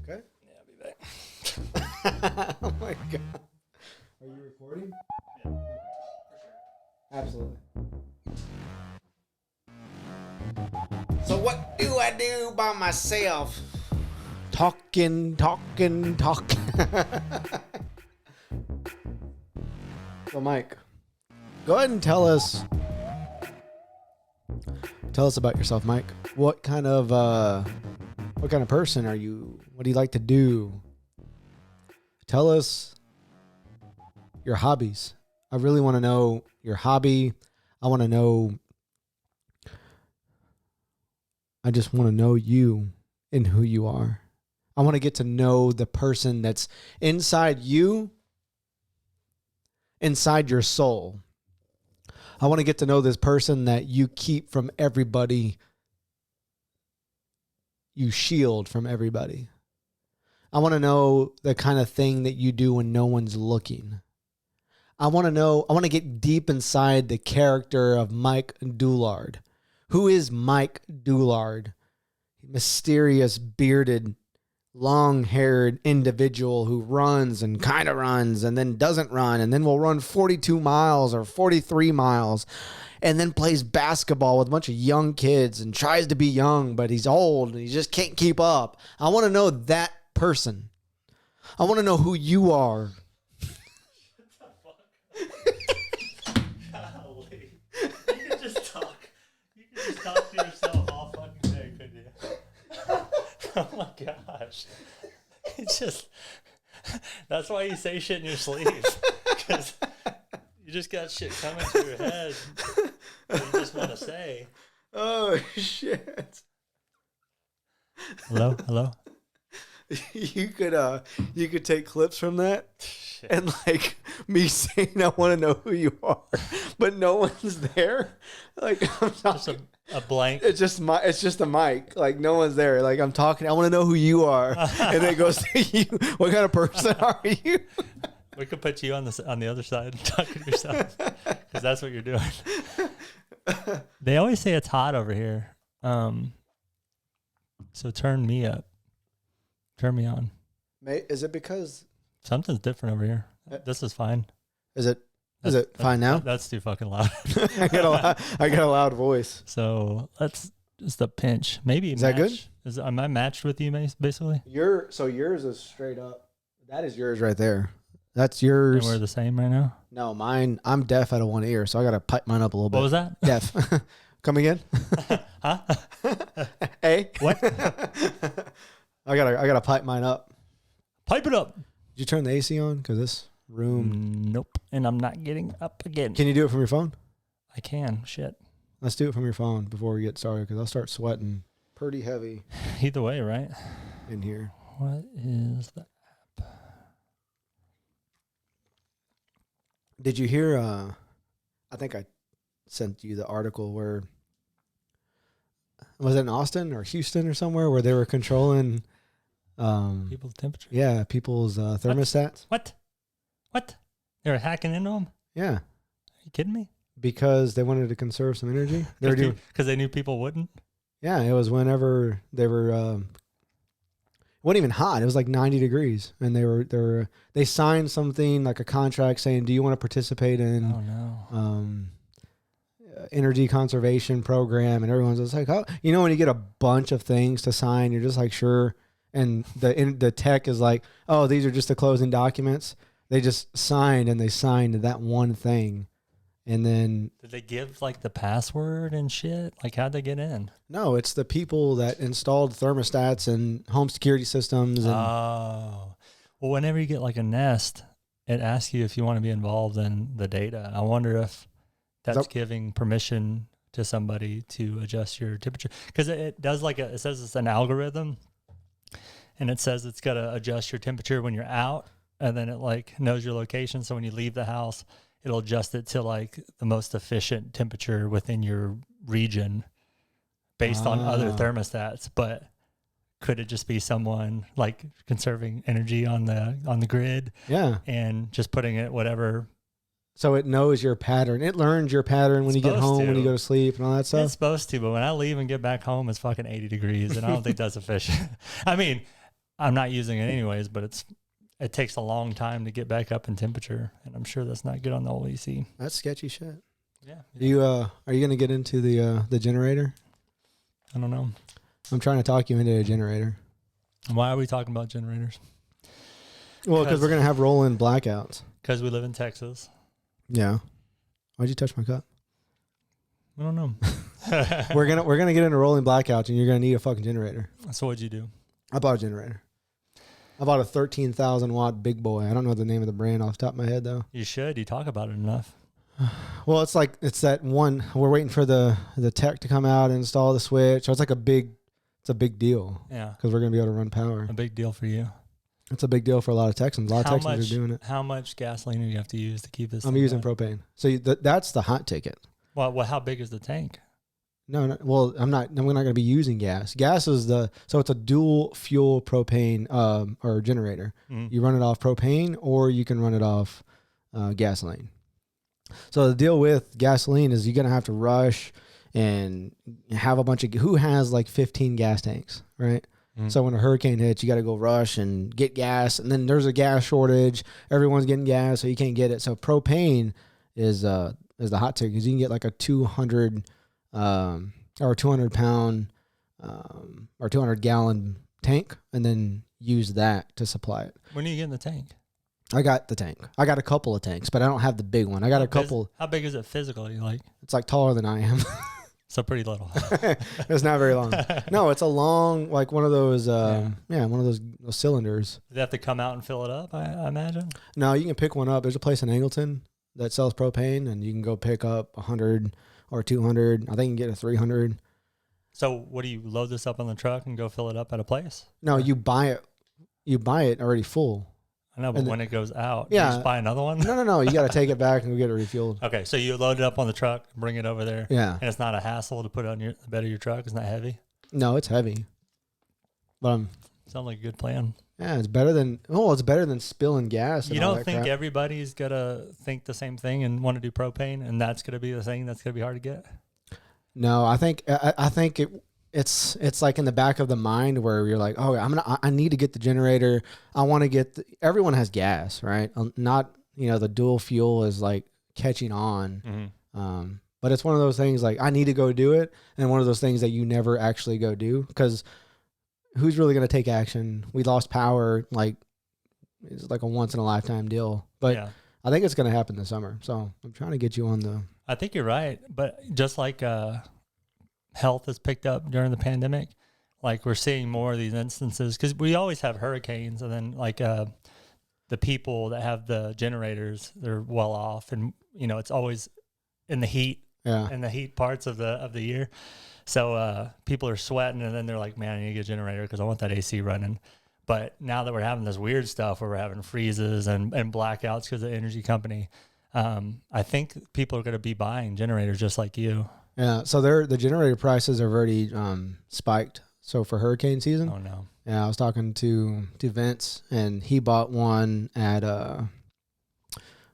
Okay. Yeah, I'll be back. Oh my god. Are you recording? Yeah. Absolutely. So what do I do by myself? Talking. So Mike, go ahead and tell us about yourself, Mike. What kind of person are you? What do you like to do? Tell us your hobbies. I really want to know your hobby. I just want to know you and who you are. I want to get to know the person that's inside you, inside your soul. I want to get to know this person that you keep from everybody. You shield from everybody. I want to know the kind of thing that you do when no one's looking. I want to get deep inside the character of Mike Doulard. Who is Mike Doulard? Mysterious, bearded, long-haired individual who runs and kind of runs and then doesn't run and then will run 42 miles or 43 miles and then plays basketball with a bunch of young kids and tries to be young, but he's old and he just can't keep up. I want to know that person. I want to know who you are. Golly. You can just talk. You can just talk to yourself all fucking day, couldn't you? Oh my gosh. It's just, that's why you say shit in your sleep. Because you just got shit coming to your head that you just want to say. Oh, shit. Hello? You could take clips from that. Shit. And like me saying I want to know who you are, but no one's there. Like I'm talking, Just a blank. it's just a mic. Like no one's there. Like I'm talking. I want to know who you are, and it goes to you. What kind of person are you? We could put you on the other side and talk to yourself because that's what you're doing. They always say it's hot over here. So turn me up. Turn me on. Is it because Something's different over here. This is fine. is it fine now? That's too fucking loud. I got a loud voice. So let's just a pinch. Maybe is that good? Am I matched with you basically? Yours is straight up. That is yours right there. That's yours. And we're the same right now. No, mine. I'm deaf out of one ear, so I gotta pipe mine up a little bit. What was that? Deaf. Come again? Huh? Hey. What? I gotta pipe mine up. Pipe it up. Did you turn the AC on? Because this room. Nope. And I'm not getting up again. Can you do it from your phone? I can. Shit. Let's do it from your phone before we get started, because I'll start sweating pretty heavy Either way, right? in here. What is the app? Did you hear? I think I sent you the article where was it in Austin or Houston or somewhere where they were controlling People's temperature. Yeah, people's thermostats. What? They were hacking into them? Yeah, Are you kidding me? because they wanted to conserve some energy. They were doing. Because they knew people wouldn't? Yeah, it was whenever they were. It wasn't even hot. It was like 90 degrees, and they signed something like a contract saying, "Do you want to participate in?" Oh, no. Energy conservation program, and everyone's just like, oh, when you get a bunch of things to sign, you're just like, sure. And the tech is like, oh, these are just the closing documents. They just signed that one thing. And then Did they give like the password and shit? Like how'd they get in? no, it's the people that installed thermostats and home security systems. And Oh, well, whenever you get like a Nest, it asks you if you want to be involved in the data. I wonder if that's giving permission to somebody to adjust your temperature, because it does it says it's an algorithm, and it says it's got to adjust your temperature when you're out, and then it like knows your location. So when you leave the house, it'll adjust it to like the most efficient temperature within your region based on other thermostats. But could it just be someone like conserving energy on the grid? yeah. And just putting it whatever. So it knows your pattern. It learns your pattern when you get home, when you go to sleep, and all that stuff. It's supposed to, but when I leave and get back home, it's fucking 80 degrees, and I don't think that's efficient. I mean, I'm not using it anyways, but it takes a long time to get back up in temperature, and I'm sure that's not good on the old AC. That's sketchy shit. Yeah. You are you gonna get into the generator? I don't know. I'm trying to talk you into a generator. Why are we talking about generators? Well, because we're gonna have rolling blackouts. Because we live in Texas. Yeah. Why'd you touch my cup? I don't know. we're gonna get into rolling blackouts, and you're gonna need a fucking generator. So what'd you do? I bought a generator. I bought a 13,000 watt big boy. I don't know the name of the brand off the top of my head though. You should. You talk about it enough. Well, it's that one. We're waiting for the tech to come out and install the switch. So it's a big deal. Yeah. Because we're gonna be able to run power. A big deal for you. It's a big deal for a lot of Texans. A lot of Texans are doing it. How much gasoline do you have to use to keep this? I'm using propane. So that's the hot ticket. Well, how big is the tank? No. Well, we're not going to be using gas. Gas is so it's a dual fuel propane or generator. Mm-hmm. You run it off propane, or you can run it off gasoline. So the deal with gasoline is you're going to have to rush and have a bunch of who has like 15 gas tanks, right? Mm-hmm. So when a hurricane hits, you got to go rush and get gas, and then there's a gas shortage. Everyone's getting gas, so you can't get it. So propane is the hot ticket because you can get like a 200 or 200 pound or 200 gallon tank, and then use that to supply it. When are you getting the tank? I got the tank. I got a couple of tanks, but I don't have the big one. I got a couple. How big is it physically? Like, it's like taller than I am. So pretty little. It's not very long. No, it's a long, like one of those, one of those cylinders. Do they have to come out and fill it up, I imagine? No, you can pick one up. There's a place in Angleton that sells propane, and you can go pick up 100 or 200. I think you can get a 300. So what do you load this up on the truck and go fill it up at a place? No, you buy it. You buy it already full. I know, but when it goes out, yeah, you just buy another one? No. You got to take it back and get it refueled. Okay, so you load it up on the truck, bring it over there. Yeah. And it's not a hassle to put it on the bed of your truck? It's not heavy? No, it's heavy. But sounds like a good plan. Yeah, it's better than spilling gas. And you don't think crap. Everybody's going to think the same thing and want to do propane, and that's going to be the thing that's going to be hard to get? No, I think it's like in the back of the mind where you're like, oh, I need to get the generator. I want to get everyone has gas, right? Not, the dual fuel is like catching on. Mm-hmm. But it's one of those things like I need to go do it. And one of those things that you never actually go do because who's really going to take action? We lost power. Like it's like a once in a lifetime deal, but yeah. I think it's going to happen this summer. So I'm trying to get you on the, I think you're right. But just like, health has picked up during the pandemic, like we're seeing more of these instances because we always have hurricanes, and then like the people that have the generators, they're well off, and it's always in the heat, in the heat parts of the year. So people are sweating, and then they're like, man, I need to get a generator because I want that AC running. But now that we're having this weird stuff where we're having freezes and blackouts because of the energy company, I think people are going to be buying generators just like you. Yeah, so the generator prices have already spiked. So for hurricane season, oh no, yeah, I was talking to Vince, and he bought one at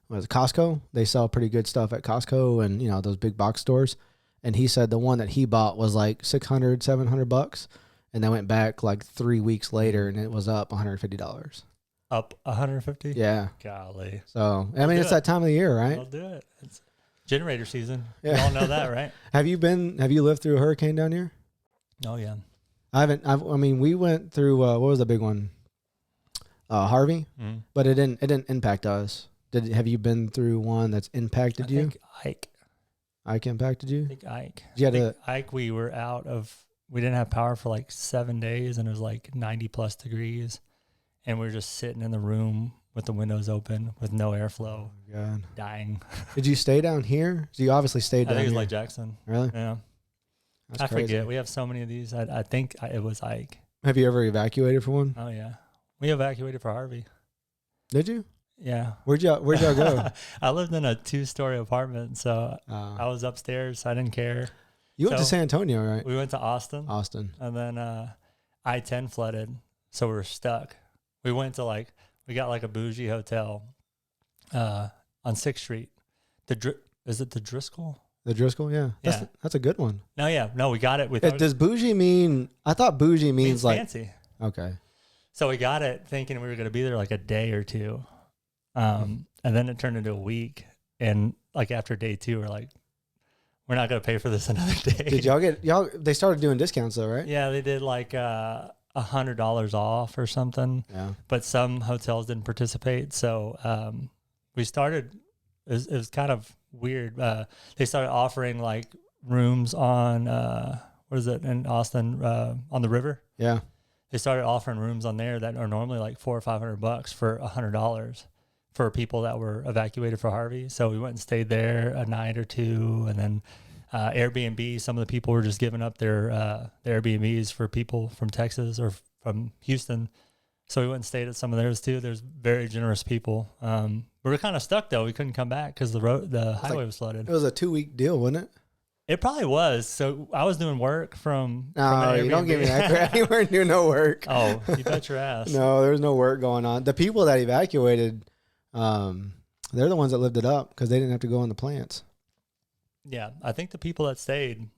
Costco. They sell pretty good stuff at Costco and those big box stores. And he said the one that he bought was like $600-$700, and then went back like 3 weeks later, and it was up $150. Up $150? Yeah. Golly. So it's that time of the year, right? I'll do it. It's generator season. Yeah. We all know that, right? Have you lived through a hurricane down here? Oh yeah. We went through what was the big one? Harvey, but it didn't impact us. Have you been through one that's impacted you? I think Ike impacted you? I think Ike. Ike, we didn't have power for like 7 days, and it was like 90 plus degrees, and we were just sitting in the room with the windows open with no airflow. Oh, God. Dying. Did you stay down here? So you obviously stayed down here. I think it was like Jackson. Really? Yeah. That's crazy. Forget. We have so many of these. I think it was Ike. Have you ever evacuated for one? Oh, yeah. We evacuated for Harvey. Did you? Yeah. Where'd y'all go? I lived in a 2-story apartment, so I was upstairs. I didn't care. You went to San Antonio, right? We went to Austin. And then I-10 flooded, so we were stuck. We went to we got like a bougie hotel on 6th Street. Is it the Driscoll? The Driscoll, yeah. That's a good one. No, we got it with. Does bougie mean? I thought bougie means like fancy. Okay. So we got it thinking we were going to be there like a day or two. And then it turned into a week. And like after day 2, we're like, we're not going to pay for this another day. Did they started doing discounts though, right? Yeah, they did like $100 off or something. Yeah. But some hotels didn't participate. So we started, it was kind of weird. They started offering like rooms on, what is it in Austin, on the river? Yeah. They started offering rooms on there that are normally like $400 or $500 for $100 for people that were evacuated for Harvey. So we went and stayed there a night or two, and then Airbnb. Some of the people were just giving up their Airbnbs for people from Texas or from Houston. So we went and stayed at some of theirs too. There's very generous people. We were kind of stuck though. We couldn't come back because the highway was flooded. It was a 2-week deal, wasn't it? It probably was. So I was doing work from No, you don't give me that crap. You weren't doing no work. Oh, you bet your ass. No, there was no work going on. The people that evacuated, they're the ones that lived it up because they didn't have to go in the plants. Yeah, I think the people that stayed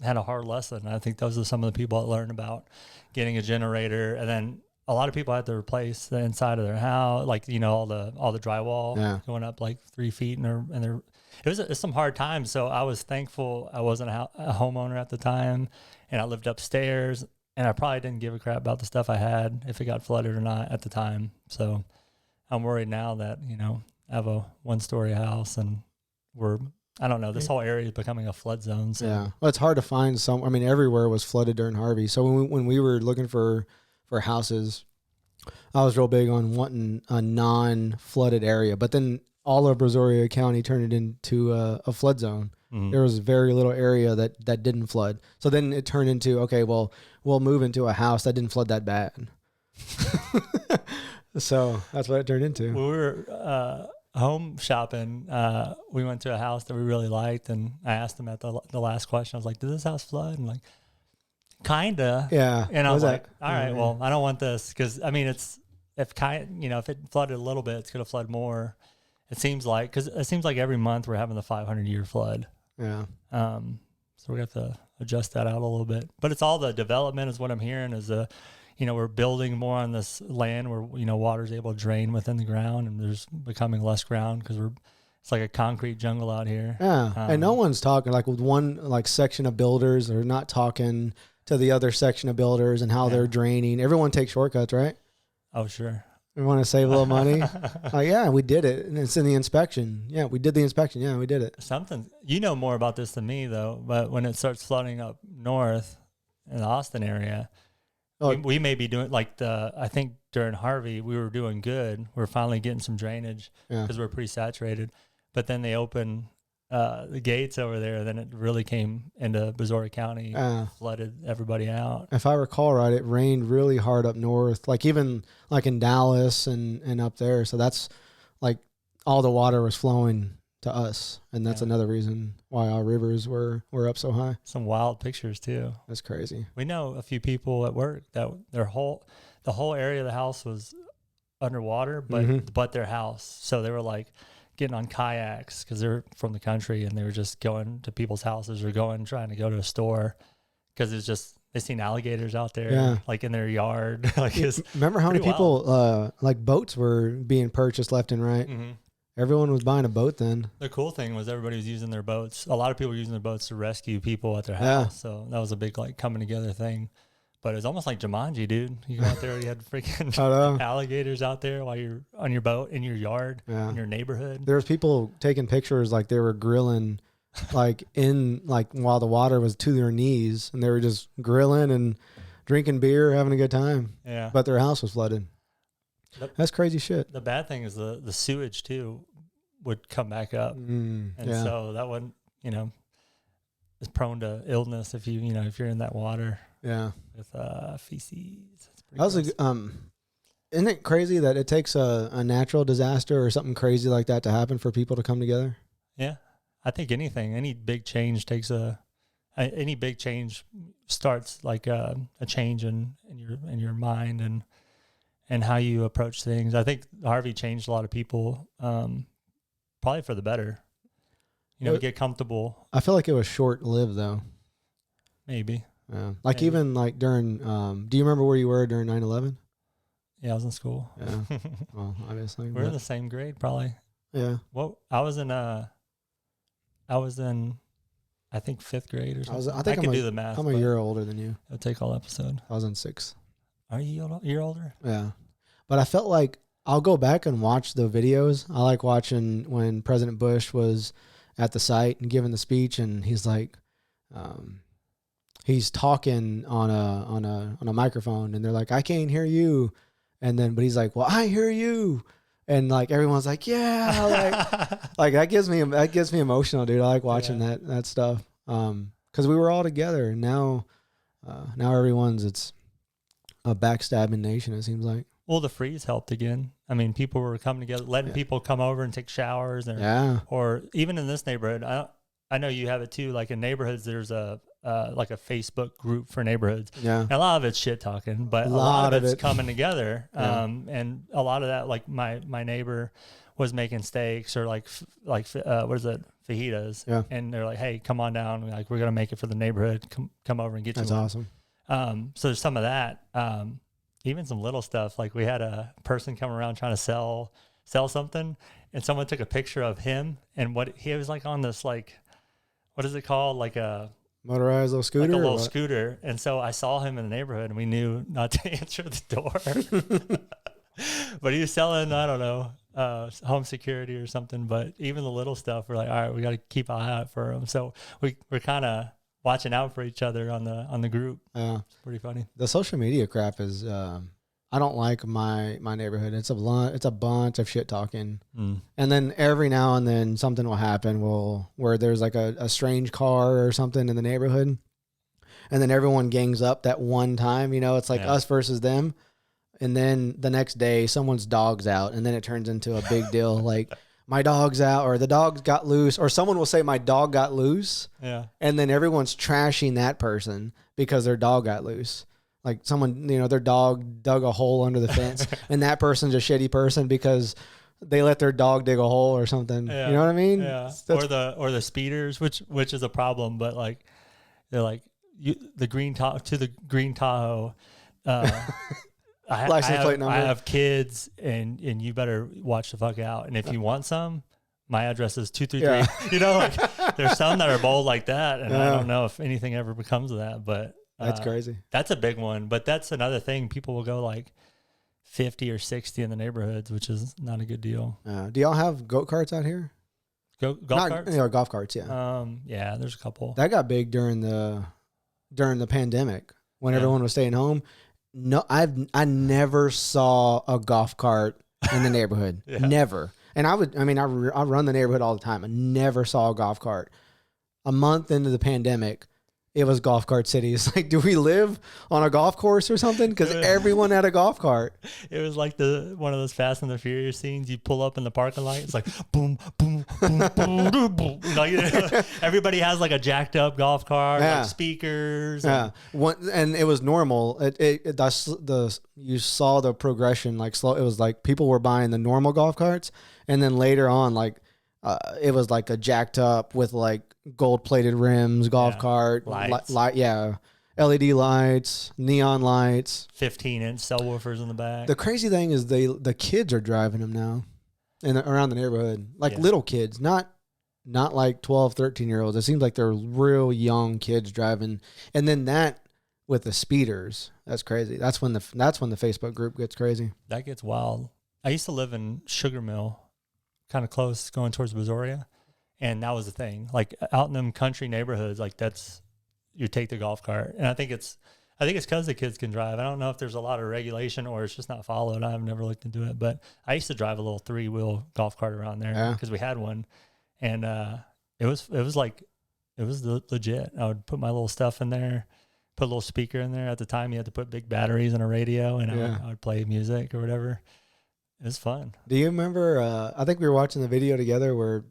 had a hard lesson. I think those are some of the people that learned about getting a generator, and then a lot of people had to replace the inside of their house, like all the drywall going up like 3 feet, and it was some hard times. So I was thankful I wasn't a homeowner at the time, and I lived upstairs, and I probably didn't give a crap about the stuff I had if it got flooded or not at the time. So I'm worried now that I have a 1-story house, and I don't know, this whole area is becoming a flood zone. So. Yeah, well, it's hard to find everywhere was flooded during Harvey. So when we were looking for houses, I was real big on wanting a non-flooded area, but then all of Brazoria County turned it into a flood zone. Mm-hmm. There was very little area that didn't flood. So then it turned into, okay, well, we'll move into a house that didn't flood that bad. So that's what it turned into. When we were home shopping, we went to a house that we really liked, and I asked them at the last question, I was like, did this house flood? And like, kinda. Yeah. And I was like, all right, well, I don't want this, because I mean, if it flooded a little bit, it's going to flood more. It seems like, because it seems like every month we're having the 500-year flood. Yeah. So we have to adjust that out a little bit. But it's all the development is what I'm hearing is we're building more on this land where, water's able to drain within the ground, and there's becoming less ground because it's like a concrete jungle out here. Yeah. And no one's talking, like with one section of builders, they're not talking to the other section of builders and how they're draining. Everyone takes shortcuts, right? Oh, sure. We want to save a little money. Yeah, we did it. And it's in the inspection. Yeah, we did the inspection. Yeah, we did it. Something. You know more about this than me, though. But when it starts flooding up north in the Austin area, we may be doing, I think during Harvey, we were doing good. We're finally getting some drainage because we're pretty saturated. But then they open the gates over there. Then it really came into Brazoria County, flooded everybody out. If I recall right, it rained really hard up north, even in Dallas and up there. So that's all the water was flowing to us, and that's another reason why our rivers were up so high. Some wild pictures too. That's crazy. We know a few people at work that the whole area of the house was underwater, but their house. So they were getting on kayaks because they're from the country, and they were just going to people's houses or trying to go to a store because it's just they seen alligators out there in their yard. Remember how many people boats were being purchased left and right? Mm-hmm. Everyone was buying a boat then. The cool thing was everybody was using their boats. A lot of people were using their boats to rescue people at their house. So that was a big coming together thing. But it's almost like Jumanji, dude. You go out there, you had freaking alligators out there while you're on your boat in your yard, in your neighborhood. There was people taking pictures they were grilling, while the water was to their knees, and they were just grilling and drinking beer, having a good time. Yeah. But their house was flooded. That's crazy shit. The bad thing is the sewage too would come back up, so that one is prone to illness if if you're in that water. Yeah, with feces. Isn't it crazy that it takes a natural disaster or something crazy like that to happen for people to come together? Yeah, I think any big change any big change starts a change in your mind and how you approach things. I think Harvey changed a lot of people, probably for the better. Get comfortable. I feel like it was short-lived though. Maybe. Like Maybe. even like during, do you remember where you were during 9/11? Yeah, I was in school. Yeah. Well, obviously. We're in the same grade, probably. Yeah. Well, I was in I think 5th grade or something. I can do the math. I'm a year older than you. It'll take all episode. I was in 6th. Are you a year older? Yeah. But I felt like I'll go back and watch the videos. I like watching when President Bush was at the site and giving the speech, and he's like, he's talking on a microphone, and they're like, I can't hear you. And then, but he's like, well, I hear you. And like, everyone's like, yeah, like that gives me emotional, dude. I like watching that stuff. Cause we were all together, and now it's a backstabbing nation. It seems like. Well, the freeze helped again. I mean, people were coming together, letting people come over and take showers, or even in this neighborhood. I know you have it too. Like in neighborhoods, there's like a Facebook group for neighborhoods. Yeah. And a lot of it's shit talking, but a lot of it's coming together. And a lot of that, like my neighbor was making steaks or like what is it? Fajitas. Yeah. And they're like, hey, come on down. Like, we're going to make it for the neighborhood. Come over and get you. That's awesome. So there's some of that. Even some little stuff. Like we had a person come around trying to sell something, and someone took a picture of him and what he was like on this, like, what is it called? Like a motorized little scooter? Like a little scooter. And so I saw him in the neighborhood, and we knew not to answer the door. But he was selling, I don't know, home security or something. But even the little stuff, we're like, all right, we got to keep an eye out for him. So we're kind of watching out for each other on the group. Yeah. It's pretty funny. The social media crap is, I don't like my neighborhood. It's a bunch of shit talking. And then every now and then something will happen where there's like a strange car or something in the neighborhood. And then everyone gangs up that one time, it's like us versus them. And then the next day someone's dog's out, and then it turns into a big deal. Like, my dog's out, or the dog got loose, or someone will say my dog got loose. Yeah. And then everyone's trashing that person because their dog got loose. Like someone, their dog dug a hole under the fence and that person's a shitty person because they let their dog dig a hole or something. Yeah. You know what I mean? Yeah. Or the speeders, which is a problem, but like, they're like the green Tahoe, license plate number. I have kids, and you better watch the fuck out. And if you want some, my address is 233. Yeah. Like there's some that are bold like that, and I don't know if anything ever becomes of that. But that's crazy. That's a big one. But that's another thing. People will go like 50 or 60 in the neighborhoods, which is not a good deal. Do y'all have goat carts out here? Golf carts? Golf carts. Yeah. Yeah. There's a couple. That got big during the pandemic when everyone was staying home. No, I never saw a golf cart in the neighborhood. Never. And I run the neighborhood all the time. I never saw a golf cart. A month into the pandemic, it was golf cart city. It's like, do we live on a golf course or something? Because everyone had a golf cart. It was like one of those Fast and the Furious scenes. You pull up in the parking lot. It's like boom, boom, boom, boom, boom, boom. Everybody has like a jacked up golf cart, like speakers. Yeah, and it was normal. You saw the progression like slow. It was like people were buying the normal golf carts, and then later on, like it was like a jacked up with like gold-plated rims, golf cart, lights. LED lights, neon lights, 15-inch subwoofers in the back. The crazy thing is the kids are driving them now, around the neighborhood, like little kids, not like 12, 13-year-olds. It seems like they're real young kids driving, and then that with the speeders, that's crazy. That's when the Facebook group gets crazy. That gets wild. I used to live in Sugar Mill, kind of close, going towards Missouri. And that was the thing, like out in them country neighborhoods, like you take the golf cart. And I think it's because the kids can drive. I don't know if there's a lot of regulation or it's just not followed. I've never looked into it, but I used to drive a little 3-wheel golf cart around there because we had one. And it was legit. I would put my little stuff in there, put a little speaker in there. At the time, you had to put big batteries and a radio, and I would play music or whatever. It was fun. Do you remember, I think we were watching the video together where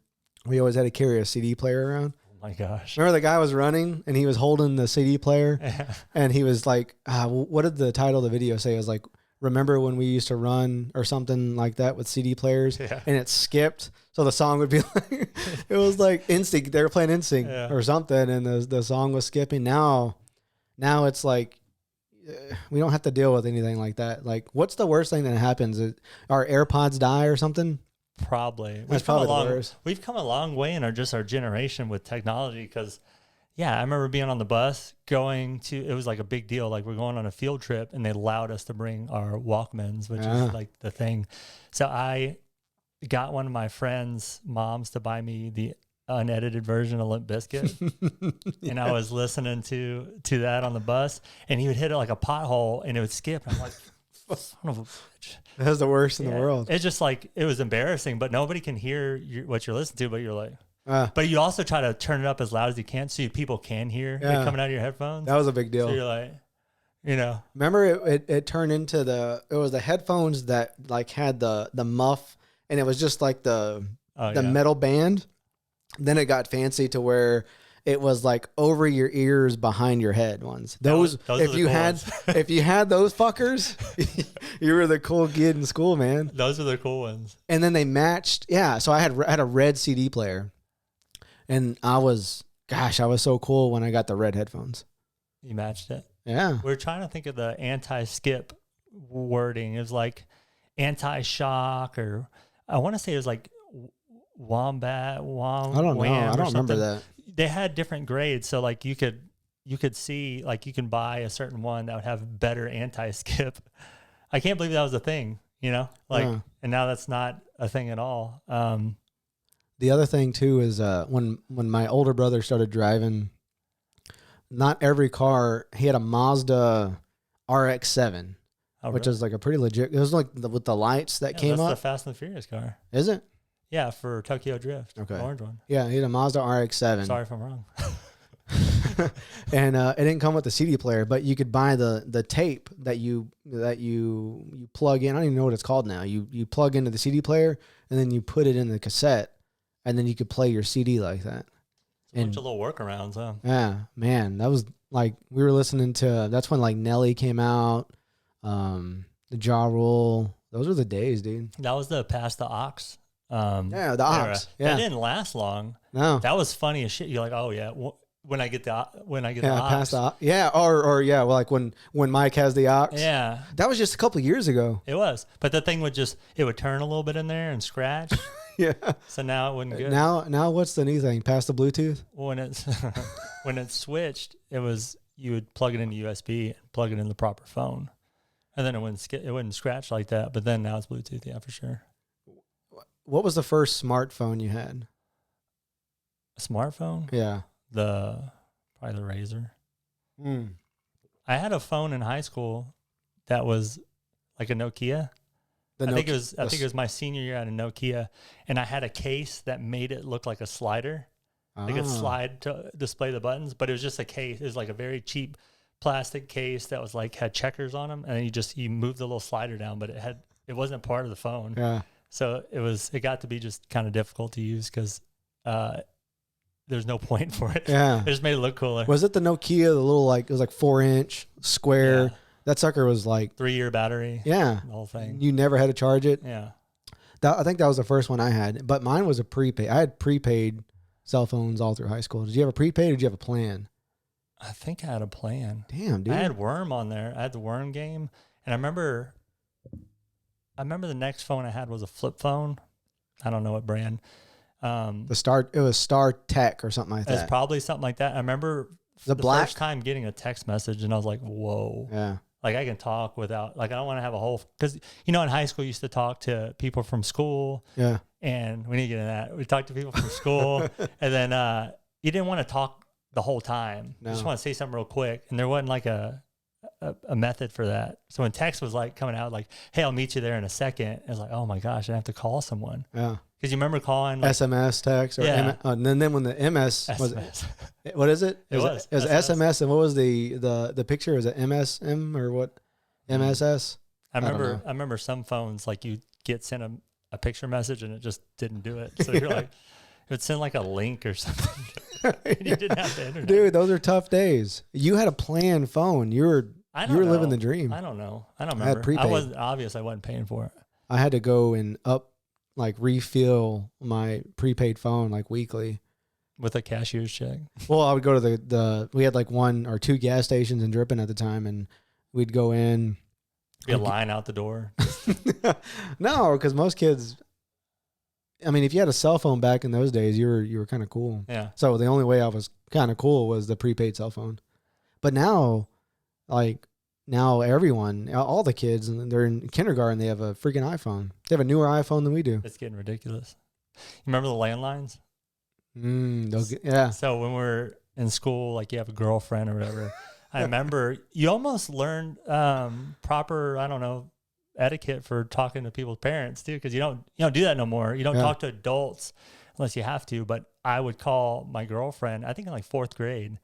we always had to carry a CD player around. Oh my gosh. Remember the guy was running and he was holding the CD player and he was like, what did the title of the video say? It was like, remember when we used to run or something like that with CD players and it skipped. So the song would be like, it was like Instinct. They were playing Instinct or something. And the song was skipping. Now Now it's like we don't have to deal with anything like that. Like, what's the worst thing that happens? Our AirPods die or something? Probably. That's probably the worst. We've come a long way in our generation with technology because, yeah, I remember being on the bus going to, it was like a big deal. Like we're going on a field trip and they allowed us to bring our Walkmans, which is like the thing. So I got one of my friends' moms to buy me the unedited version of Limp Bizkit. And I was listening to that on the bus and he would hit it like a pothole and it would skip. And I'm like, son of a bitch. That's the worst in the world. It's just like, it was embarrassing, but nobody can hear what you're listening to, but you're like, but you also try to turn it up as loud as you can so people can hear it coming out of your headphones. That was a big deal. So you're like, you know. Remember it turned into it was the headphones that like had the muff and it was just like the metal band. Then it got fancy to where it was like over your ears, behind your head ones. Those if you had if you had those fuckers, you were the cool kid in school, man. Those are the cool ones. And then they matched. Yeah, so I had a red CD player, and I was so cool when I got the red headphones. You matched it. Yeah, we were trying to think of the anti-skip wording. It was like anti-shock, or I want to say it was like wombat. I don't know. I don't remember that. They had different grades, so like you could see, like you can buy a certain one that would have better anti-skip. I can't believe that was a thing, you know, like, and now that's not a thing at all. The other thing too is when my older brother started driving, not every car, he had a Mazda RX-7, which is like a pretty legit. It was like with the lights that came up. That's the Fast and the Furious car. Is it? Yeah, for Tokyo Drift. Okay. The orange one. Yeah, he had a Mazda RX-7. Sorry if I'm wrong. And it didn't come with the CD player, but you could buy the tape that you plug in. I don't even know what it's called now. You plug into the CD player and then you put it in the cassette, and then you could play your CD like that. It's a bunch of little workarounds, huh? Yeah, man, that was like we were listening to. That's when like Nelly came out, the Ja Rule. Those were the days, dude. That was the Pass the Aux. Yeah, the Aux. Yeah, that didn't last long. No, that was funny as shit. You're like, oh yeah, when I get the Aux. Pass the Aux. Yeah, or yeah, well, like when Mike has the Aux. Yeah, that was just a couple of years ago. It was, but the thing would it would turn a little bit in there and scratch. Yeah. So now it wouldn't go. Now what's the new thing? Pass the Bluetooth? When it switched, it was you would plug it into USB and plug it in the proper phone, and then it wouldn't scratch like that. But then now it's Bluetooth, yeah, for sure. What was the first smartphone you had? A smartphone? Yeah. Probably the Razor. I had a phone in high school that was like a Nokia. I think it was my senior year at a Nokia, and I had a case that made it look like a slider. Like it slide to display the buttons, but it was just a case. It was like a very cheap plastic case that was like had checkers on them, and you moved the little slider down, but it wasn't part of the phone. Yeah. So it got to be just kind of difficult to use because there's no point for it. Yeah. It just made it look cooler. Was it the Nokia, the little it was like 4-inch square? Yeah. That sucker was like 3-year battery. Yeah. The whole thing. You never had to charge it. Yeah. I think that was the first one I had, but mine was a prepaid. I had prepaid cell phones all through high school. Did you have a prepaid or did you have a plan? I think I had a plan. Damn, dude. I had Worm on there. I had the Worm game, and I remember the next phone I had was a flip phone. I don't know what brand. It was Star Tech or something like that. It's probably something like that. I remember the first time getting a text message, and I was like, "Whoa!" Yeah, like I can talk without, like I don't want to have a whole, because in high school you used to talk to people from school. Yeah, and we need to get into that. We talked to people from school, and then you didn't want to talk the whole time. No. You just want to say something real quick, and there wasn't like a method for that. So when text was like coming out, like, "Hey, I'll meet you there in a second," it was like, "Oh my gosh, I have to call someone." Yeah. Because you remember calling like, SMS text or and then when the MS was what is it? It was SMS, and what was the picture? Was it MSM or what? MSS? I remember some phones like you get sent a picture message and it just didn't do it. So you're like, it would send like a link or something. And you didn't have the internet. Dude, those are tough days. You had a planned phone. You were living the dream. I don't know. I don't remember. I wasn't paying for it. I had to go and refill my prepaid phone like weekly. with a cashier's check. Well, I would go to we had like 1 or 2 gas stations in Drippin at the time, and we'd go in. Be a line out the door. No, because most kids, I mean, if you had a cell phone back in those days, you were kind of cool. Yeah. So the only way I was kind of cool was the prepaid cell phone. But now, like, now everyone, all the kids, and they're in kindergarten, they have a freaking iPhone. They have a newer iPhone than we do. It's getting ridiculous. You remember the landlines? Yeah. So when we're in school, like you have a girlfriend or whatever, I remember you almost learned proper, I don't know, etiquette for talking to people's parents too, because you don't do that no more. You don't talk to adults unless you have to. But I would call my girlfriend, I think in like 4th grade,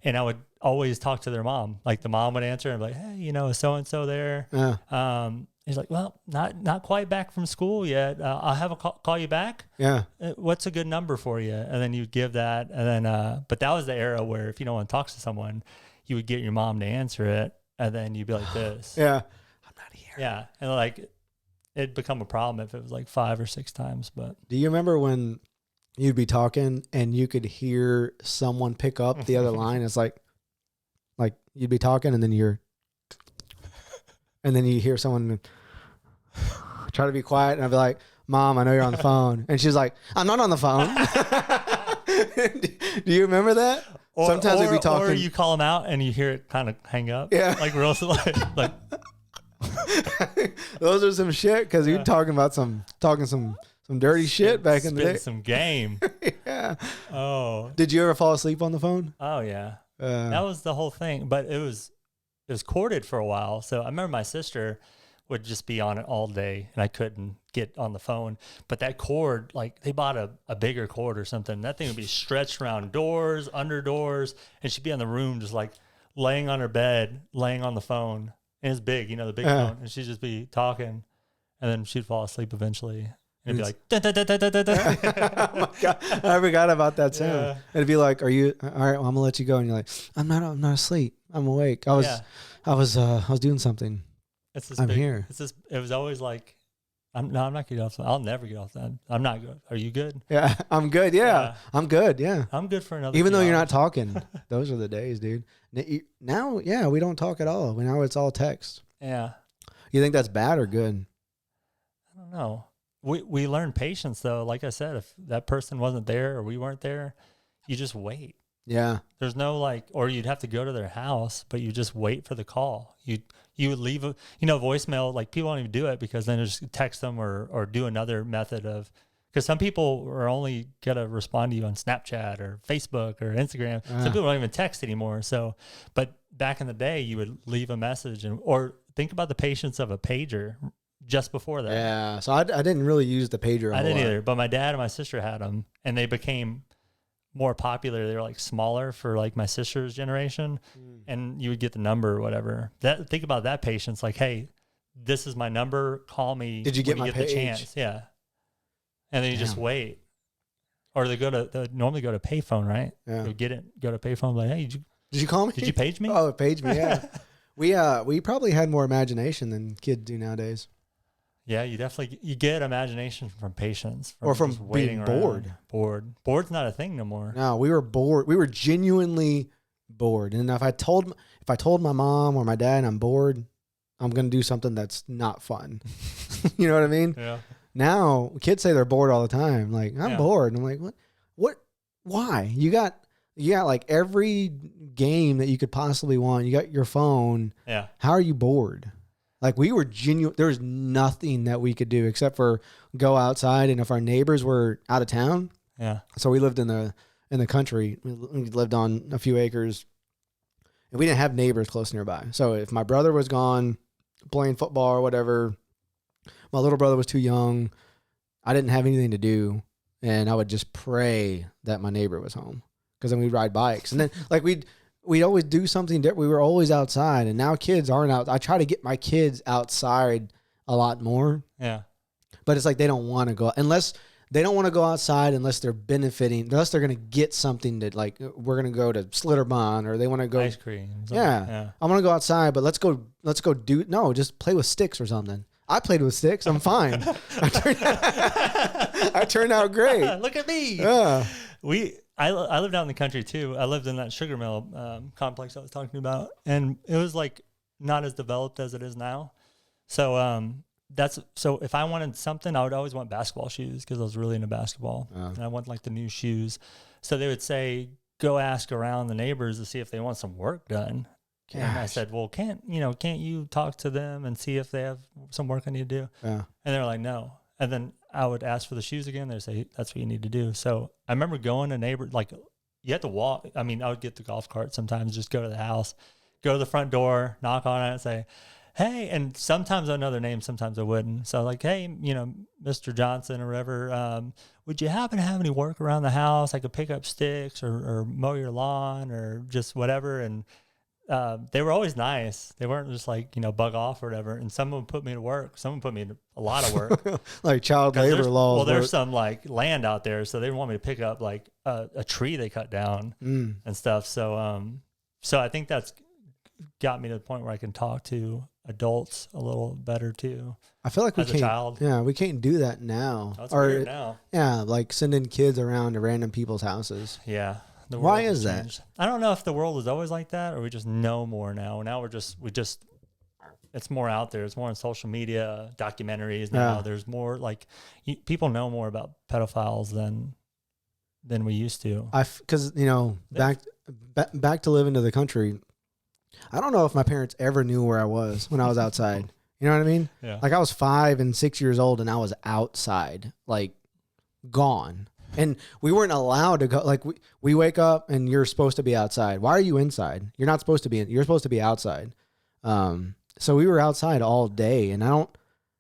and I would always talk to their mom. Like the mom would answer and be like, "Hey, is so and so there?" He's like, "Well, not quite back from school yet. I'll have a call you back." Yeah. What's a good number for you? And then you give that, and then but that was the era where if you don't want to talk to someone, you would get your mom to answer it, and then you'd be like this. Yeah. I'm not here. Yeah. And like it'd become a problem if it was like 5 or 6 times. But do you remember when you'd be talking and you could hear someone pick up the other line? It's like you'd be talking and then you hear someone try to be quiet, and I'd be like, "Mom, I know you're on the phone." And she's like, "I'm not on the phone." Do you remember that? Sometimes we'd be talking. Or you call them out and you hear it kind of hang up. Yeah. Like real like those are some shit, because you're talking some dirty shit back in the day. Some game. Yeah. Oh. Did you ever fall asleep on the phone? Oh yeah. That was the whole thing. But it was corded for a while. So I remember my sister would just be on it all day, and I couldn't get on the phone. But that cord, like they bought a bigger cord or something. That thing would be stretched around doors, under doors, and she'd be in the room just like laying on her bed, laying on the phone. And it's big, the big phone. And she'd just be talking, and then she'd fall asleep eventually. And it'd be like, da, da, da, da, da, da. Oh my God. I forgot about that sound. Yeah. It'd be like, "Are you all right? Well, I'm gonna let you go." And you're like, I'm not asleep. I'm awake. I was doing something. I'm here. It was always like, I'm not getting off. I'll never get off that. I'm not good. Are you good? Yeah, I'm good. Yeah. I'm good. Yeah. I'm good for another. Even though hours. you're not talking. Those are the days, dude. Now, yeah, we don't talk at all. Now it's all text. Yeah. You think that's bad or good? I don't know. We learn patience though. Like I said, if that person wasn't there or we weren't there, you just wait. Yeah. There's no or you'd have to go to their house, but you just wait for the call. You would leave a voicemail. Like people don't even do it because then just text them or do another method of, because some people are only gonna respond to you on Snapchat or Facebook or Instagram. Some people don't even text anymore. So, but back in the day, you would leave a message or think about the patience of a pager just before that. Yeah. So I didn't really use the pager. I didn't either, but my dad and my sister had them, and they became more popular. They were like smaller for like my sister's generation, and you would get the number or whatever. Think about that patience. Like, hey, this is my number. Call me. Did you get when my you get the page? chance? Yeah. And then you just wait, or they normally go to payphone, right? Yeah. They go to payphone. Like, hey, did you call me? Did you page me? Oh, page me. Yeah. We probably had more imagination than kids do nowadays. Yeah, you get imagination from patience, or from just waiting being bored. Bored's not a thing no more. No, we were bored. We were genuinely bored. And if I told my mom or my dad I'm bored, I'm gonna do something that's not fun. You know what I mean? Yeah. Now kids say they're bored all the time. Like, I'm bored. And I'm like, what? Why? You got like every game that you could possibly want. You got your phone. Yeah. How are you bored? Like, we were genuine. There was nothing that we could do except for go outside. And if our neighbors were out of town, so we lived in the country. We lived on a few acres, and we didn't have neighbors close nearby. So if my brother was gone playing football or whatever, my little brother was too young, I didn't have anything to do, and I would just pray that my neighbor was home, because then we'd ride bikes, and then like we'd always do something different. We were always outside, and now kids aren't out. I try to get my kids outside a lot more. Yeah. But it's like they don't want to go, unless they don't want to go outside unless they're benefiting, unless they're going to get something that, like, we're going to go to Slitterbahn, or they want to go ice cream. Yeah. I want to go outside, but let's go just play with sticks or something. I played with sticks. I'm fine. I turned out great. Look at me. Yeah. I lived out in the country too. I lived in that sugar mill complex I was talking about, and it was like not as developed as it is now. So so if I wanted something, I would always want basketball shoes because I was really into basketball, and I want like the new shoes. So they would say, go ask around the neighbors to see if they want some work done. Gosh. And I said, well, can't you talk to them and see if they have some work I need to do? Yeah. And they're like, no. And then I would ask for the shoes again. They'd say, that's what you need to do. So I remember going to neighbors, like you have to walk. I mean, I would get the golf cart sometimes, just go to the house, go to the front door, knock on it and say, hey, and sometimes I know their name, sometimes I wouldn't. So like, hey, Mr. Johnson or whatever, would you happen to have any work around the house? I could pick up sticks or mow your lawn or just whatever. And they were always nice. They weren't just like, bug off or whatever. And someone put me to work. Someone put me to a lot of work. Like child labor laws. Well, there's some like land out there. So they want me to pick up like a tree they cut down and stuff. So, so I think that's got me to the point where I can talk to adults a little better too. I feel like we can't. Child. Yeah, we can't do that now. That's weird now. Yeah, like sending kids around to random people's houses. Yeah. Why is that? I don't know if the world was always like that or we just know more now. Now it's more out there. It's more on social media, documentaries now. Yeah. There's more like people know more about pedophiles than we used to. Because back to living to the country. I don't know if my parents ever knew where I was when I was outside. You know what I mean? Yeah. Like I was 5 and 6 years old and I was outside, like gone. And we weren't allowed to go. Like we wake up and you're supposed to be outside. Why are you inside? You're not supposed to be. You're supposed to be outside. So we were outside all day, and I don't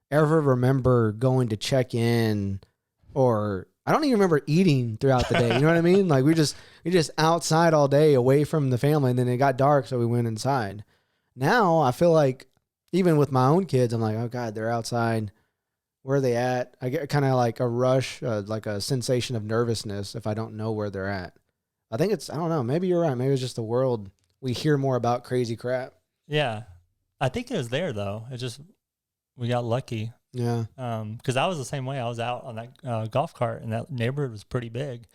ever remember going to check in, or I don't even remember eating throughout the day. You know what I mean? Like we just outside all day, away from the family, and then it got dark, so we went inside. Now I feel like even with my own kids, I'm like, oh God, they're outside. Where are they at? I get kind of like a rush, like a sensation of nervousness if I don't know where they're at. I think I don't know. Maybe you're right. Maybe it's just the world. We hear more about crazy crap. Yeah. I think it was there though. We got lucky. Yeah. Cause I was the same way. I was out on that golf cart and that neighborhood was pretty big.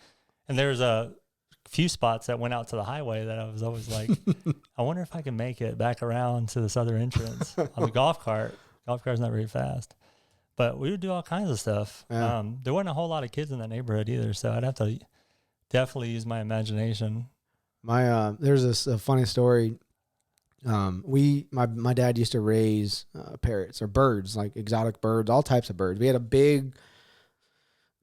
And there's a few spots that went out to the highway that I was always like, I wonder if I can make it back around to this other entrance on the golf cart. Golf cart's not very fast. But we would do all kinds of stuff. Yeah. There wasn't a whole lot of kids in that neighborhood either, so I'd have to definitely use my imagination. There's a funny story. My dad used to raise parrots or birds, like exotic birds, all types of birds. We had a big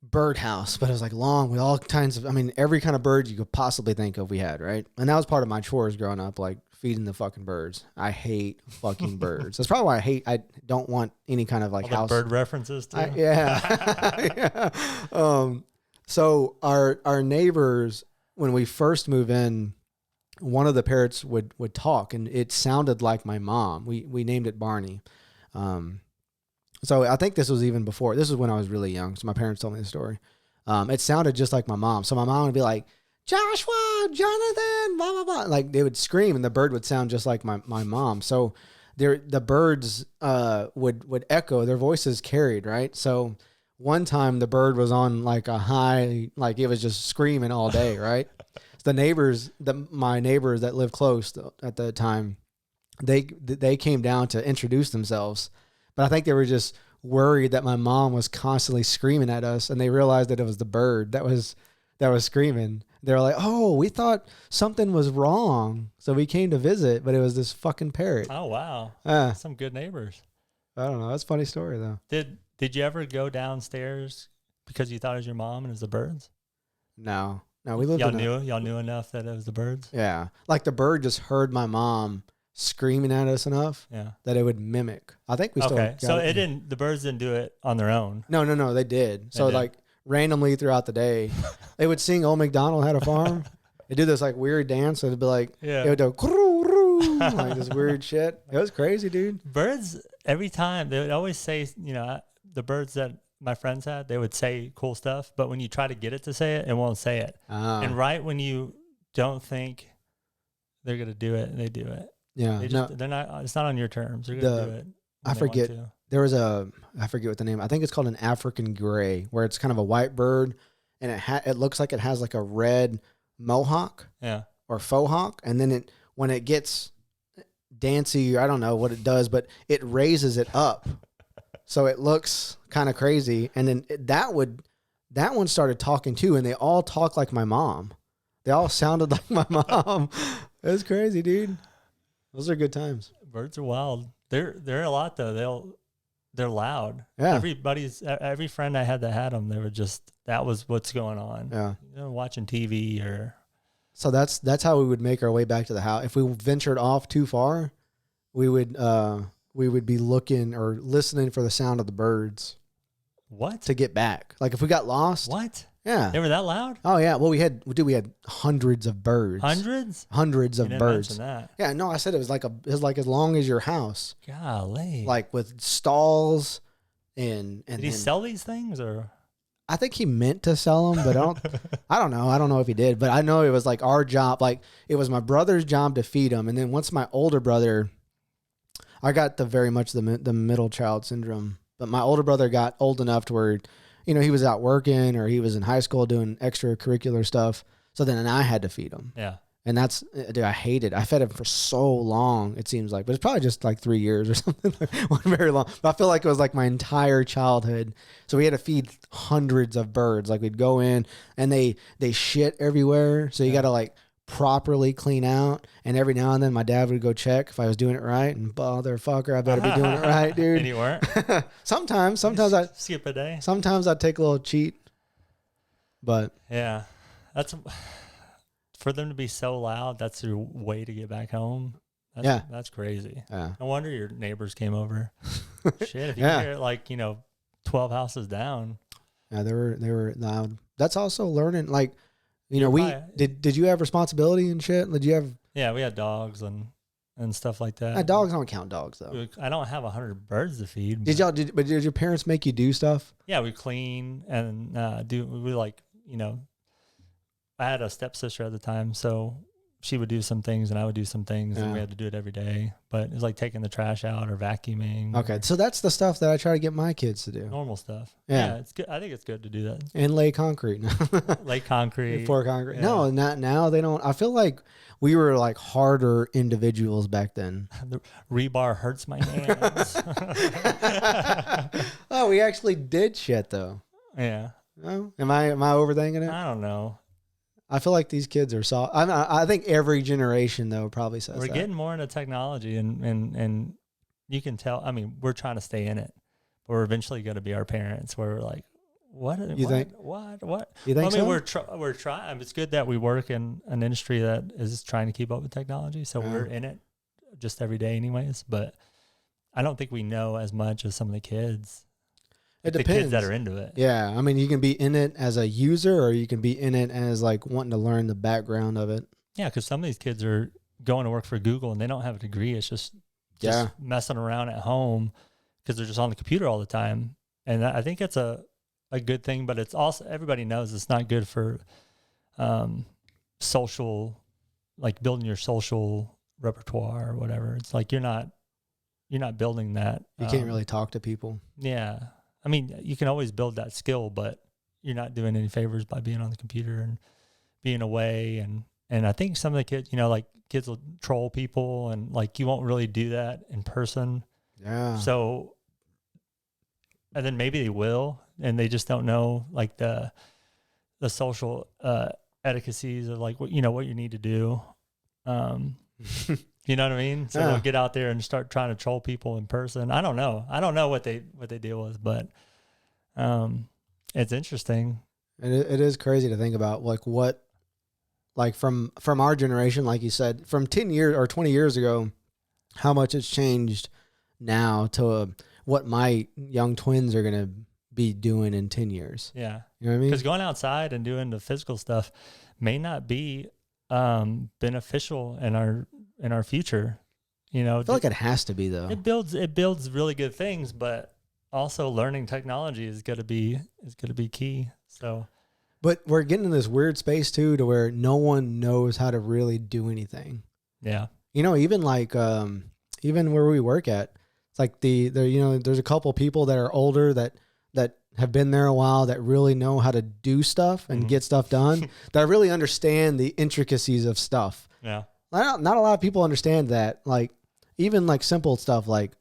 bird house, but it was like long with all kinds of, every kind of bird you could possibly think of we had, right? And that was part of my chores growing up, like feeding the fucking birds. I hate fucking birds. That's probably why I don't want any kind of like all house. Bird references too. Yeah. So our neighbors, when we first move in, one of the parrots would talk, and it sounded like my mom. We named it Barney. So I think this was even before. This was when I was really young. So my parents told me the story. It sounded just like my mom. So my mom would be like, Joshua, Jonathan, blah, blah, blah. Like they would scream and the bird would sound just like my mom. So the birds would echo, their voices carried, right? So one time the bird was on like a high, like it was just screaming all day, right? So my neighbors that lived close at the time, they came down to introduce themselves. But I think they were just worried that my mom was constantly screaming at us, and they realized that it was the bird that was screaming. They were like, "Oh, we thought something was wrong, so we came to visit, but it was this fucking parrot." Oh wow, some good neighbors. I don't know. That's a funny story though. Did you ever go downstairs because you thought it was your mom and it was the birds? No, we lived. Y'all knew enough that it was the birds. Yeah, like the bird just heard my mom screaming at us enough that it would mimic. I think we still got so it didn't. The birds didn't do it on their own. No, they did. So like randomly throughout the day, they would sing "Old MacDonald Had a Farm." They do this like weird dance. So it'd be like it would go like this weird shit. It was crazy, dude. Birds every time they would always say, the birds that my friends had, they would say cool stuff, but when you try to get it to say it, it won't say it. And right when you don't think they're gonna do it, they do it. Yeah, they're not. It's not on your terms. They're gonna do it. I forget. There was I forget what the name. I think it's called an African gray, where it's kind of a white bird, and it looks like it has like a red mohawk or faux hawk, and then when it gets dancy, I don't know what it does, but it raises it up, so it looks kind of crazy. And then that one started talking too, and they all talk like my mom. They all sounded like my mom. It was crazy, dude. Those are good times. Birds are wild. They're a lot though. They're loud. Yeah. Every friend I had that had them, they were just, that was what's going on. Yeah. Watching TV or. So that's how we would make our way back to the house. If we ventured off too far, we would be looking or listening for the sound of the birds. What? To get back. Like if we got lost. What? Yeah. They were that loud? Oh yeah. Well, we had hundreds of birds. Hundreds? Hundreds of birds. Mention that. Yeah. No, I said it was like as long as your house. Golly. Like with stalls and. Did he sell these things or? I think he meant to sell them, but I don't know. I don't know if he did, but I know it was like our job. Like it was my brother's job to feed them, and then once my older brother, I got very much the middle child syndrome. But my older brother got old enough to where, he was out working or he was in high school doing extracurricular stuff. So then I had to feed him. Yeah. And dude, I hated it. I fed him for so long, it seems like. But it's probably just like 3 years or something. Wasn't very long. But I feel like it was like my entire childhood. So we had to feed hundreds of birds. Like we'd go in and they shit everywhere. So you got to like properly clean out, and every now and then my dad would go check if I was doing it right, and motherfucker, I better be doing it right, dude. And you weren't? sometimes I skip a day. Sometimes I'd take a little cheat, but yeah, that's for them to be so loud. That's your way to get back home. That's crazy. Yeah. No wonder your neighbors came over. Shit, if you hear it like 12 houses down. Yeah, they were loud. That's also learning, like. Did you have responsibility and shit? Did you have? Yeah, we had dogs and stuff like that. Dogs don't count dogs though. I don't have 100 birds to feed. Did your parents make you do stuff? Yeah, we clean and I had a stepsister at the time, so she would do some things and I would do some things, and we had to do it every day. But it was like taking the trash out or vacuuming. Okay, so that's the stuff that I try to get my kids to do. Normal stuff. Yeah, it's good. I think it's good to do that. And lay concrete. Lay concrete. Pour concrete. Yeah. No, not now. They don't. I feel like we were like harder individuals back then. The rebar hurts my hands. Oh, we actually did shit though. Yeah. Oh, am I overthinking it? I don't know. I feel like these kids are soft. I think every generation though probably says we're getting more into technology, and you can tell. I mean, we're trying to stay in it, but we're eventually going to be our parents. Where we're like, what? You think? What? You think so? We're trying. It's good that we work in an industry that is trying to keep up with technology, so we're in it just every day, anyways. But I don't think we know as much as some of the kids. It depends. The kids that are into it. Yeah. I mean, you can be in it as a user, or you can be in it as like wanting to learn the background of it. Yeah, because some of these kids are going to work for Google and they don't have a degree. It's just messing around at home because they're just on the computer all the time. And I think it's a good thing, but it's also, everybody knows it's not good for social, like building your social repertoire or whatever. It's like you're not building that. You can't really talk to people. Yeah. I mean, you can always build that skill, but you're not doing any favors by being on the computer and being away. And I think some of the kids, like kids will troll people, and like you won't really do that in person. Yeah. So, and then maybe they will, and they just don't know like the social etiquettes of like what you need to do. You know what I mean? So they'll get out there and start trying to troll people in person. I don't know what they deal with, but it's interesting. It is crazy to think about from our generation, like you said, from 10 years or 20 years ago, how much it's changed now to what my young twins are going to be doing in 10 years. Yeah. You know what I mean? Because going outside and doing the physical stuff may not be beneficial in our future. I feel like it has to be though. It builds really good things, but also learning technology is gonna be key. So, but we're getting in this weird space too, to where no one knows how to really do anything. Yeah. Even like even where we work at, it's like there's a couple people that are older that that have been there a while, that really know how to do stuff and get stuff done, that really understand the intricacies of stuff. Yeah. Not a lot of people understand that. Like, even like simple stuff, like,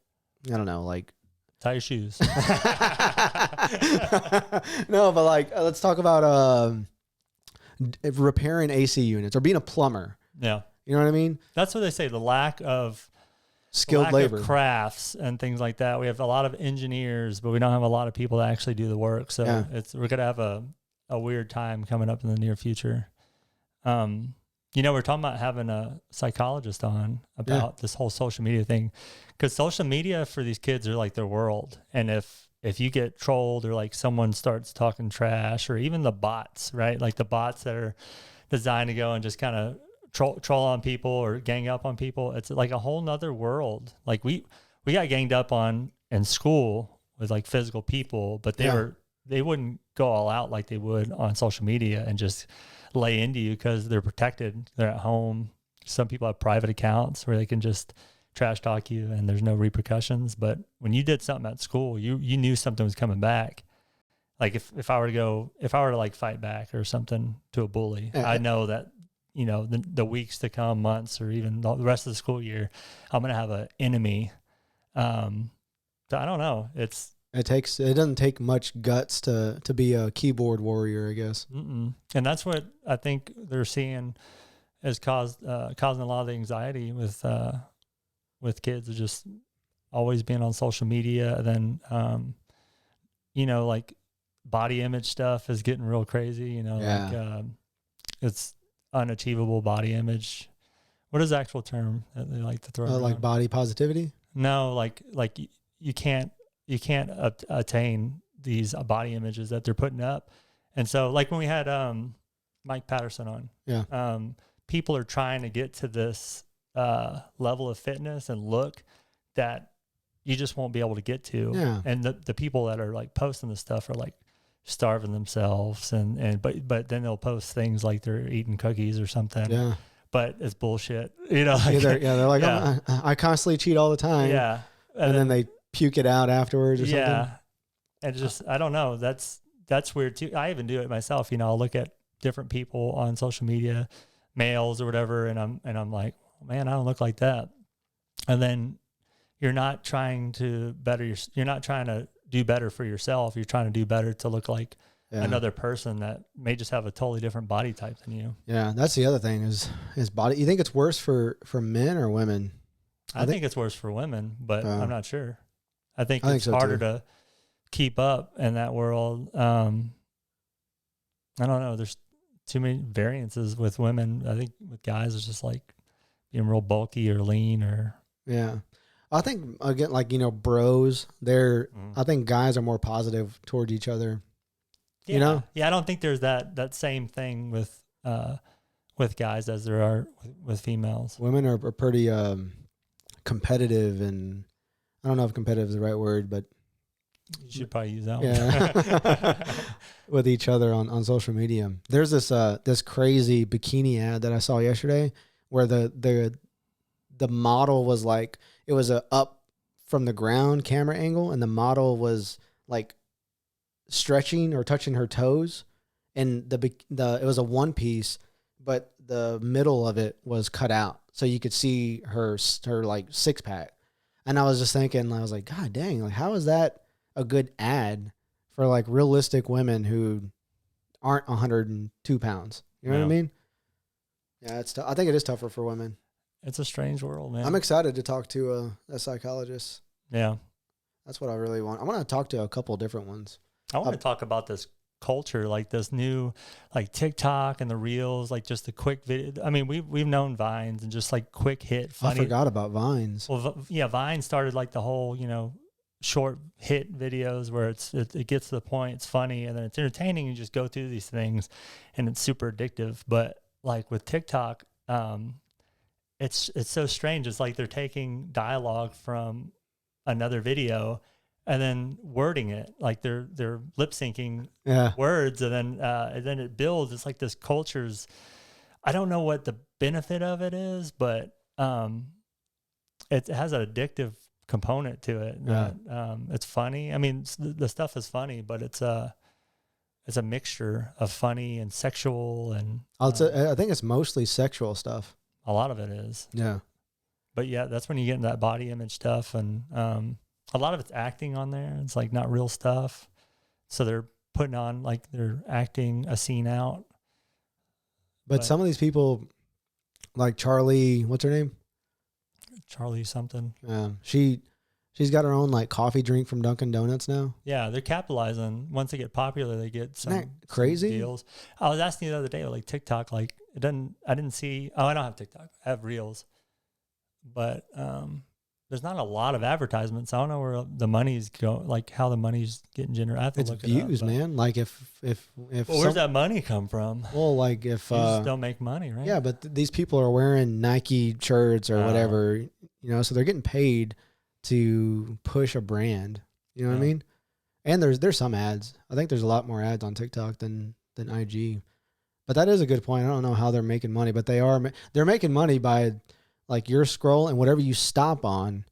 I don't know, like tie your shoes. No, but like, let's talk about repairing AC units or being a plumber. Yeah. You know what I mean? That's what they say. The lack of skilled labor, crafts and things like that. We have a lot of engineers, but we don't have a lot of people that actually do the work. So we're going to have a weird time coming up in the near future. We're talking about having a psychologist on about this whole social media thing, because social media for these kids are like their world. And if you get trolled or like someone starts talking trash, or even the bots, right? Like the bots that are designed to go and just kind of troll on people or gang up on people. It's like a whole nother world. Like we got ganged up on in school with like physical people, but they wouldn't go all out like they would on social media and just lay into you because they're protected. They're at home. Some people have private accounts where they can just trash talk you and there's no repercussions. But when you did something at school, you knew something was coming back. Like if I were to like fight back or something to a bully, I know that, the weeks to come, months, or even the rest of the school year, I'm going to have an enemy. So I don't know. It doesn't take much guts to be a keyboard warrior, I guess. And that's what I think they're seeing has causing a lot of the anxiety with kids, is just always being on social media. And then, like body image stuff is getting real crazy, like it's unachievable body image. What is the actual term that they like to throw around? Like body positivity? No, like you can't attain these body images that they're putting up. And so like when we had Mike Patterson on, people are trying to get to this level of fitness and look that you just won't be able to get to. Yeah. And the people that are like posting this stuff are like starving themselves but then they'll post things like they're eating cookies or something. Yeah. But it's bullshit. Like, they're like, I constantly cheat all the time. Yeah. And then they puke it out afterwards or something. Yeah. And just, I don't know. That's weird too. I even do it myself. I'll look at different people on social media, males or whatever. And I'm like, man, I don't look like that. And then you're not trying to you're not trying to do better for yourself. You're trying to do better to look like another person that may just have a totally different body type than you. Yeah. That's the other thing is body. You think it's worse for men or women? I think it's worse for women, but I'm not sure. I think it's so harder too. to keep up in that world. I don't know. There's too many variances with women. I think with guys, it's just like being real bulky or lean or. Yeah. I think, again, like, bros, I think guys are more positive towards each other. Yeah. Yeah. I don't think there's that same thing with guys as there are with females. Women are pretty competitive, and I don't know if competitive is the right word, but you should probably use that one. With each other on social media. There's this crazy bikini ad that I saw yesterday where the model was like, it was a up from the ground camera angle, and the model was like stretching or touching her toes, and it was a one piece, but the middle of it was cut out, so you could see her like six pack. And I was just thinking, I was like, God dang, like how is that a good ad for like realistic women who aren't 102 pounds? You know what I mean? Yeah, it's tough. I think it is tougher for women. It's a strange world, man. I'm excited to talk to a psychologist. Yeah. That's what I really want. I want to talk to a couple different ones. I want to talk about this culture, like this new, like TikTok and the reels, like just the quick video. I mean, we've known Vines and just like quick hit, funny. I forgot about Vines. Well, yeah, Vine started like the whole, short hit videos where it gets to the point, it's funny, and then it's entertaining. You just go through these things, and it's super addictive. But like with TikTok, it's so strange. It's like they're taking dialogue from another video and then wording it, like they're lip syncing words, and then it builds. It's like this culture's. I don't know what the benefit of it is, but it has an addictive component to it. That, it's funny. I mean, the stuff is funny, but it's a mixture of funny and sexual, and I think it's mostly sexual stuff. a lot of it is. Yeah. But yeah, that's when you get into that body image stuff, and a lot of it's acting on there. It's like not real stuff. So they're putting on, like, they're acting a scene out. But some of these people, like Charlie, what's her name? Charlie something. She's got her own like coffee drink from Dunkin' Donuts now. Yeah, they're capitalizing. Once they get popular, they get some crazy some deals. I was asking you the other day, like TikTok, like I didn't see. Oh, I don't have TikTok. I have Reels, but there's not a lot of advertisements. I don't know where the money's going, like how the money's getting generated. I have to it's look views, it up, man. Like if well, where's that money come from? Well, like if you just don't make money, right? Yeah, but these people are wearing Nike shirts or whatever, you know, so they're getting paid to push a brand. You know what I mean? And there's some ads. I think there's a lot more ads on TikTok than IG. But that is a good point. I don't know how they're making money, but they're making money by like your scroll and whatever you stop on,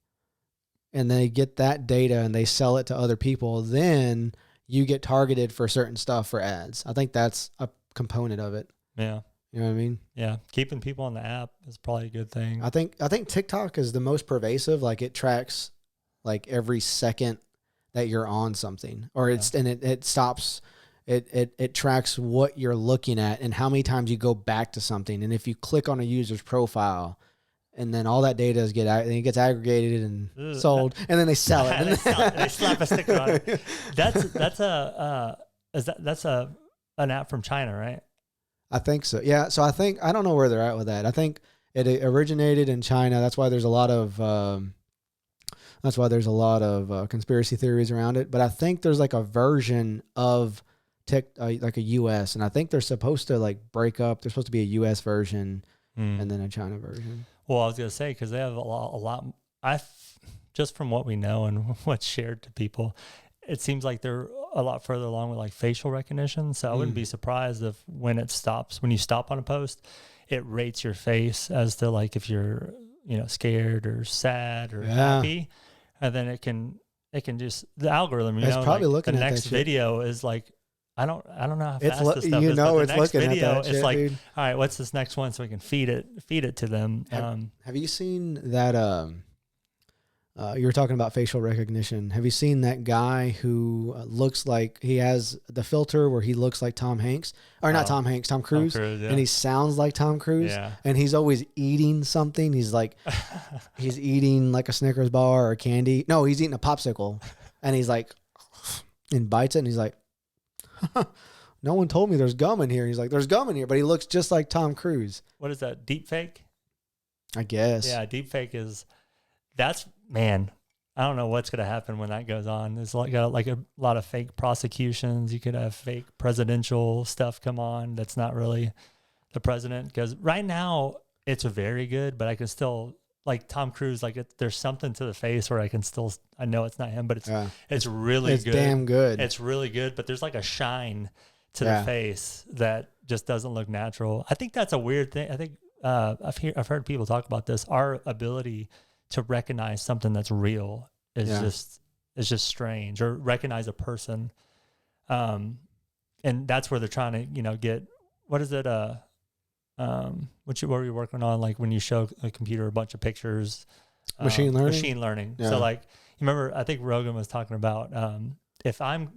and they get that data and they sell it to other people. Then you get targeted for certain stuff for ads. I think that's a component of it. Yeah. You know what I mean? Yeah. Keeping people on the app is probably a good thing. I think TikTok is the most pervasive. Like it tracks like every second that you're on something, or it stops. It tracks what you're looking at and how many times you go back to something. And if you click on a user's profile, and then all that data gets aggregated and sold, and then they sell it. They slap a sticker on it. That's an app from China, right? I think so. Yeah. So I don't know where they're at with that. I think it originated in China. That's why there's a lot of conspiracy theories around it. But I think there's like a version of like a US, and I think they're supposed to like break up. There's supposed to be a US version and then a China version. Well, I was going to say, because they have a lot, just from what we know and what's shared to people, it seems like they're a lot further along with like facial recognition. So I wouldn't be surprised if when you stop on a post, it rates your face as to like if you're, scared or sad or happy. And then it can just, the algorithm, it's probably like looking the at next that video is like, I don't know how fast this stuff is. It's the next looking video, at that shit, it's like, dude. all right, what's this next one so we can feed it to them. Have you seen that? You were talking about facial recognition. Have you seen that guy who looks like he has the filter where he looks like Tom Hanks, or not Tom Hanks, Tom Cruise, yeah. and he sounds like Tom Cruise, and he's always eating something. He's like, he's eating like a Snickers bar or candy. No, he's eating a popsicle, and he's like, and bites it, and he's like, no one told me there's gum in here. He's like, there's gum in here, but he looks just like Tom Cruise. What is that? Deep fake? I guess. Yeah, deep fake man, I don't know what's going to happen when that goes on. There's like a lot of fake prosecutions. You could have fake presidential stuff come on that's not really the president. Because right now it's very good, but I can still, like Tom Cruise, like there's something to the face where I know it's not him, but it's really good. It's damn good. It's really good, but there's like a shine to the face that just doesn't look natural. I think that's a weird thing. I think I've heard people talk about this. Our ability to recognize something that's real is just strange, or recognize a person. And that's where they're trying to, get, what is it? What were you working on? Like when you show a computer a bunch of pictures, machine learning. Yeah. So like, you remember, I think Rogan was talking about, if I'm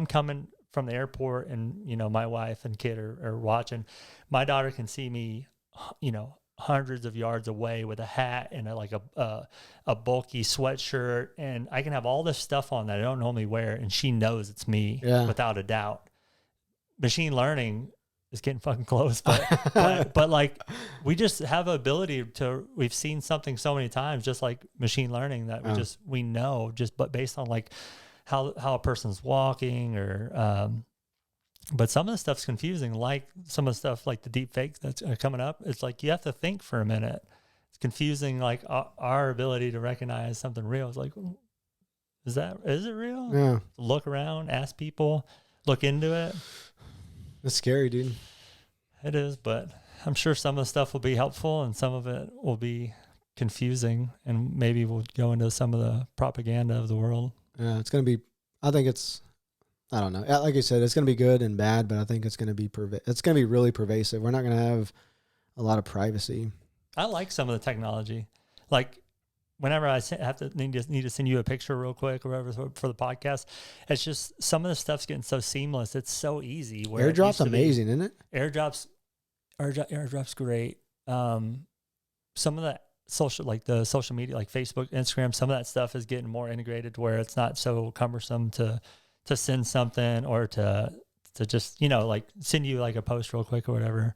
coming from the airport and, my wife and kid are watching, my daughter can see me, hundreds of yards away with a hat and a bulky sweatshirt, and I can have all this stuff on that I don't normally wear, and she knows it's me without a doubt. Machine learning is getting fucking close, but like we just have the ability we've seen something so many times, just like machine learning, that we know but based on like how a person's walking or but some of the stuff's confusing, like some of the stuff like the deep fake that's coming up. It's like you have to think for a minute. It's confusing, like our ability to recognize something real. It's like, is it real? Yeah. Look around, ask people, look into it. It's scary, dude. It is, but I'm sure some of the stuff will be helpful and some of it will be confusing, and maybe we'll go into some of the propaganda of the world. Yeah, it's going to be, I think it's, I don't know. Like I said, it's going to be good and bad, but I think it's going to be, it's going to be really pervasive. We're not going to have a lot of privacy. I like some of the technology. Like whenever I need to send you a picture real quick or whatever for the podcast, it's just some of the stuff's getting so seamless. It's so easy. AirDrop's amazing, isn't it? AirDrop's great. Some of that the social media, like Facebook, Instagram, some of that stuff is getting more integrated to where it's not so cumbersome to send something or to just, like send you like a post real quick or whatever.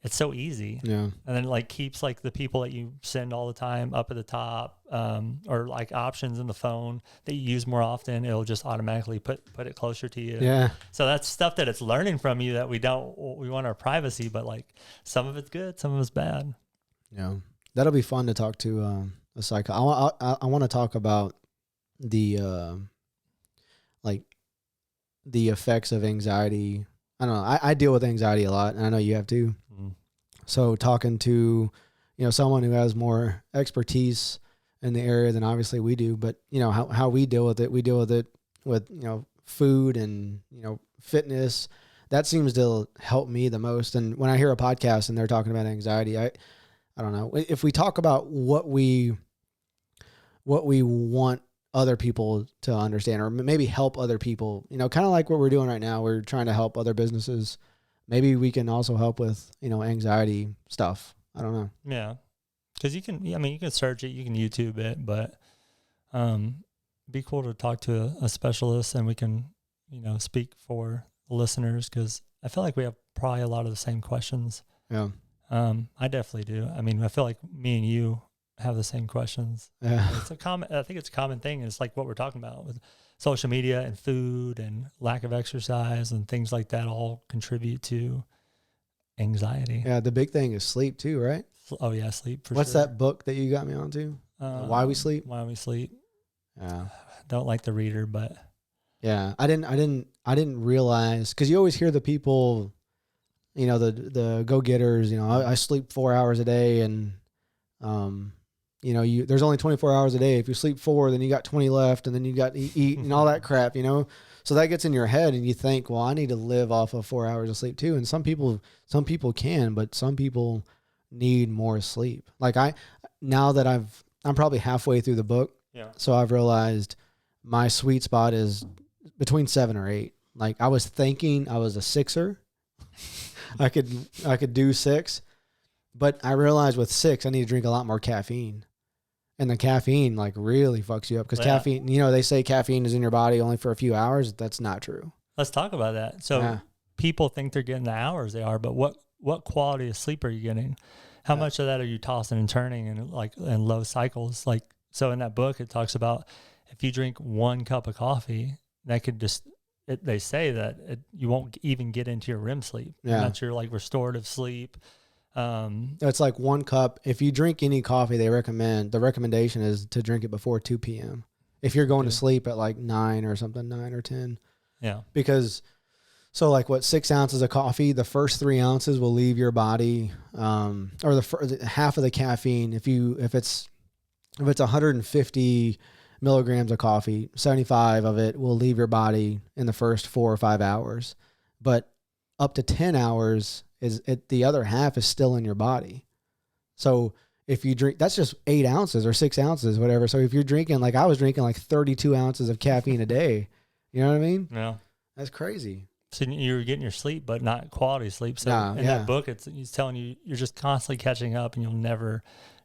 It's so easy. Yeah. And then like keeps like the people that you send all the time up at the top, or like options in the phone that you use more often. It'll just automatically put it closer to you. Yeah. So that's stuff that it's learning from you that we want our privacy, but like some of it's good, some of it's bad. Yeah. That'll be fun to talk to a psycho. I want to talk about the like the effects of anxiety. I don't know. I deal with anxiety a lot, and I know you have too. Mm. So talking to, someone who has more expertise in the area than obviously we do, but how we deal with it. We deal with it with food and fitness. That seems to help me the most. And when I hear a podcast and they're talking about anxiety, I don't know, if we talk about what we want other people to understand, or maybe help other people, kind of like what we're doing right now. We're trying to help other businesses. Maybe we can also help with, anxiety stuff. I don't know. Yeah. Cause you can search it, you can YouTube it, but, be cool to talk to a specialist, and we can, speak for the listeners. Cause I feel like we have probably a lot of the same questions. Yeah. I definitely do. I mean, I feel like me and you have the same questions. Yeah. I think it's a common thing. It's like what we're talking about with social media and food and lack of exercise and things like that all contribute to anxiety. Yeah. The big thing is sleep too, right? Oh yeah. Sleep for What's sure. that book that you got me onto? Why We Sleep? Why We Sleep. Yeah. Don't like the reader, but yeah, I didn't realize, cause you always hear the people, the go-getters, I sleep 4 hours a day, and, there's only 24 hours a day. If you sleep 4, then you got 20 left, and then you got to eat and all that crap, So that gets in your head, and you think, well, I need to live off of 4 hours of sleep too. And some people can, but some people need more sleep. Like now that I'm probably halfway through the book. Yeah. So I've realized my sweet spot is between 7 or 8. Like I was thinking I was a 6er. I could do 6, but I realized with 6, I need to drink a lot more caffeine. And the caffeine like really fucks you up, because caffeine, they say caffeine is in your body only for a few hours. That's not true. Let's talk about that. So people think they're getting the hours they are, but what quality of sleep are you getting? How much of that are you tossing and turning in low cycles? Like, so in that book, it talks about if you drink 1 cup of coffee, that could just, they say that you won't even get into your REM sleep. Yeah. That's your like restorative sleep. It's like 1 cup. If you drink any coffee, the recommendation is to drink it before 2 p.m. If you're going to sleep at like 9 or something, 9 or 10. Yeah. Because, so like 6 ounces of coffee, the first 3 ounces will leave your body, or half of the caffeine. If it's 150 milligrams of coffee, 75 of it will leave your body in the first 4 or 5 hours, but up to 10 hours the other half is still in your body. So if you drink, that's just 8 ounces or 6 ounces, whatever. So if you're drinking, like I was drinking like 32 ounces of caffeine a day, you know what I mean? Yeah. That's crazy. So you're getting your sleep, but not quality sleep. So in that book, it's telling you, you're just constantly catching up, and you'll never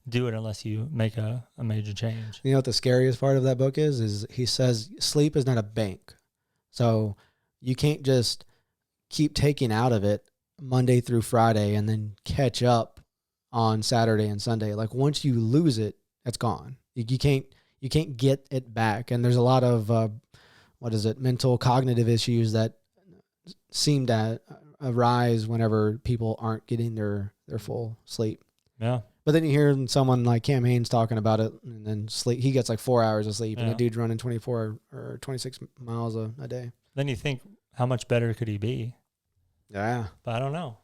do it unless you make a major change. You know what the scariest part of that book is he says sleep is not a bank. So you can't just keep taking out of it Monday through Friday and then catch up on Saturday and Sunday. Like once you lose it, it's gone. You can't get it back. And there's a lot of mental cognitive issues that seem to arise whenever people aren't getting their full sleep. Yeah. But then you hear someone like Cam Haines talking about it, and then sleep. He gets like 4 hours of sleep, and the dude's running 24 or 26 miles a day. Then you think, how much better could he be? Yeah. But I don't know.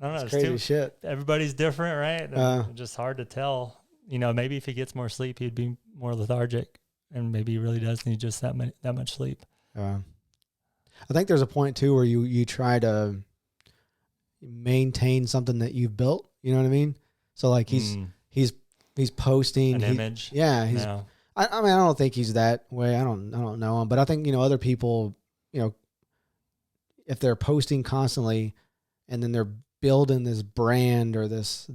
It's crazy shit. Everybody's different, right? It's just hard to tell. maybe if he gets more sleep, he'd be more lethargic, and maybe he really does need just that much sleep. I think there's a point too where you try to maintain something that you've built. You know what I mean? So like he's posting an image. Yeah, he's. No. I mean, I don't think he's that way. I don't know him, but I think other people, if they're posting constantly, and then they're building this brand or this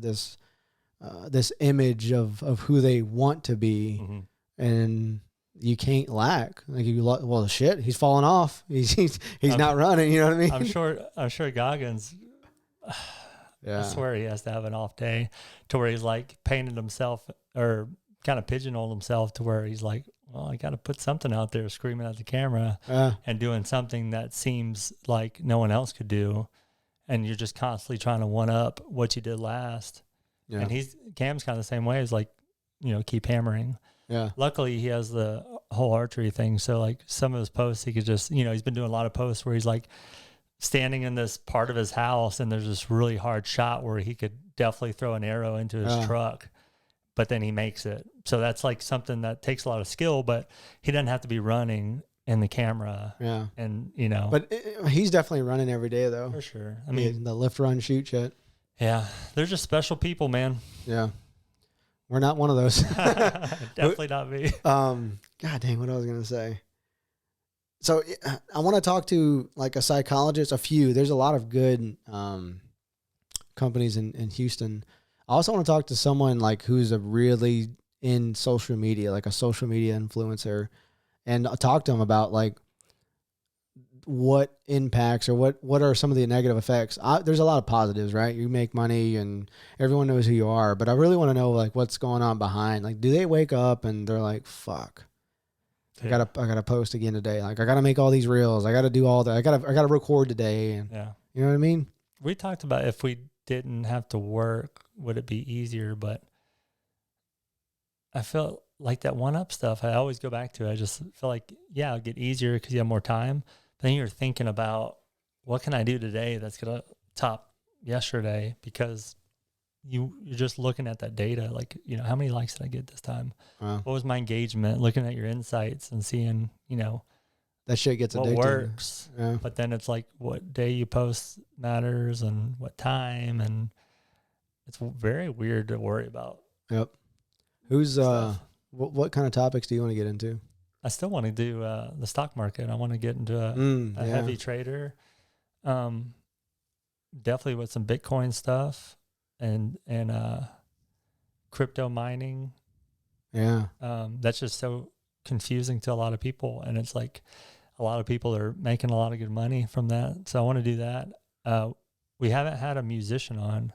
image of who they want to be, and you can't lack. Like shit, he's falling off. He's not running. You know what I mean? I'm sure Goggins. Yeah. I swear he has to have an off day to where he's like painted himself or kind of pigeonholed himself to where he's like, well, I got to put something out there screaming at the camera and doing something that seems like no one else could do. And you're just constantly trying to one up what you did last. Yeah. And Cam's kind of the same way. Is like, keep hammering. Yeah. Luckily he has the whole archery thing. So like some of his posts, he could just, he's been doing a lot of posts where he's like standing in this part of his house and there's this really hard shot where he could definitely throw an arrow into his truck, but then he makes it. So that's like something that takes a lot of skill, but he doesn't have to be running in the camera. Yeah. And, but he's definitely running every day though. For sure. I mean, the lift, run, shoot shit. Yeah. They're just special people, man. Yeah. We're not one of those. Definitely not me. God dang, what I was going to say. So I want to talk to like a psychologist, a few. There's a lot of good companies in Houston. I also want to talk to someone like who's a really in social media, like a social media influencer, and talk to them about like what impacts or what are some of the negative effects. There's a lot of positives, right? You make money and everyone knows who you are, but I really want to know like what's going on behind. Like, do they wake up and they're like, fuck, yeah. I gotta post again today. Like I gotta make all these reels. I gotta do all that. I gotta record today. And yeah, you know what I mean? We talked about if we didn't have to work, would it be easier? But I felt like that one-up stuff, I always go back to it. I just feel like, yeah, it'll get easier because you have more time. But then you're thinking about what can I do today that's going to top yesterday, because you're just looking at that data. Like, how many likes did I get this time? What was my engagement? Looking at your insights and seeing, that shit gets what addicting. Works. Yeah. But then it's like what day you post matters and what time. And it's very weird to worry about. Yep. Who's, what kind of topics do you want to get into? I still want to do the stock market. I want to get into a heavy trader. Definitely with some Bitcoin stuff and crypto mining. Yeah. That's just so confusing to a lot of people. And it's like a lot of people are making a lot of good money from that. So I want to do that. We haven't had a musician on.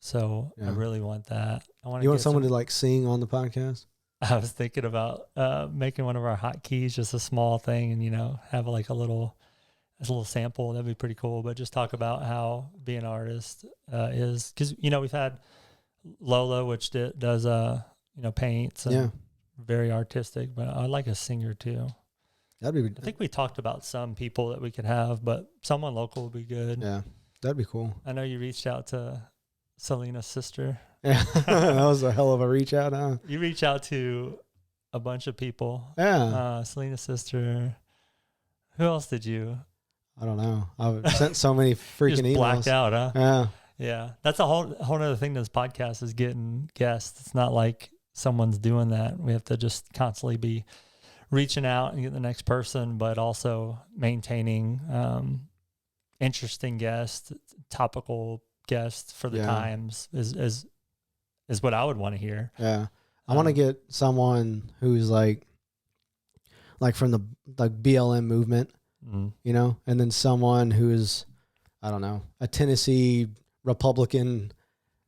So I really want that. You want someone to like sing on the podcast? I was thinking about making one of our hotkeys just a small thing and, have like a little sample. That'd be pretty cool. But just talk about how being an artist is. Because, we've had Lola, which does, paints. And very artistic. But I like a singer too. I think we talked about some people that we could have, but someone local would be good. Yeah, that'd be cool. I know you reached out to Selena's sister. Yeah, that was a hell of a reach out, huh? You reach out to a bunch of people. Yeah. Selena's sister. Who else did you? I don't know. I've sent so many freaking emails. Blacked out, huh? Yeah. Yeah. That's a whole other thing this podcast is getting guests. It's not like someone's doing that. We have to just constantly be reaching out and get the next person, but also maintaining interesting guests, topical guests for the times is what I would want to hear. Yeah. I want to get someone who's like from the BLM movement, and then someone who's, I don't know, a Tennessee Republican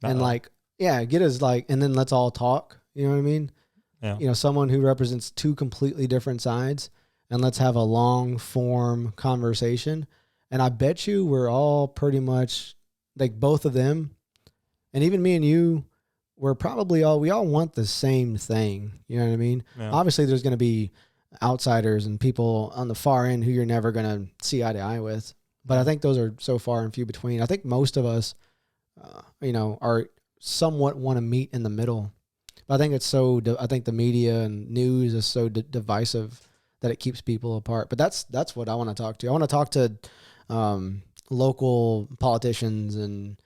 and get us and then let's all talk. You know what I mean? Yeah. Someone who represents two completely different sides, and let's have a long form conversation. And I bet you we're all pretty much like both of them, and even me and you, we're probably we all want the same thing. You know what I mean? Yeah. Obviously, there's going to be outsiders and people on the far end who you're never going to see eye to eye with. But I think those are so far and few between. I think most of us, are somewhat want to meet in the middle. But I think I think the media and news is so divisive that it keeps people apart. But that's what I want to talk to. I want to talk to local politicians and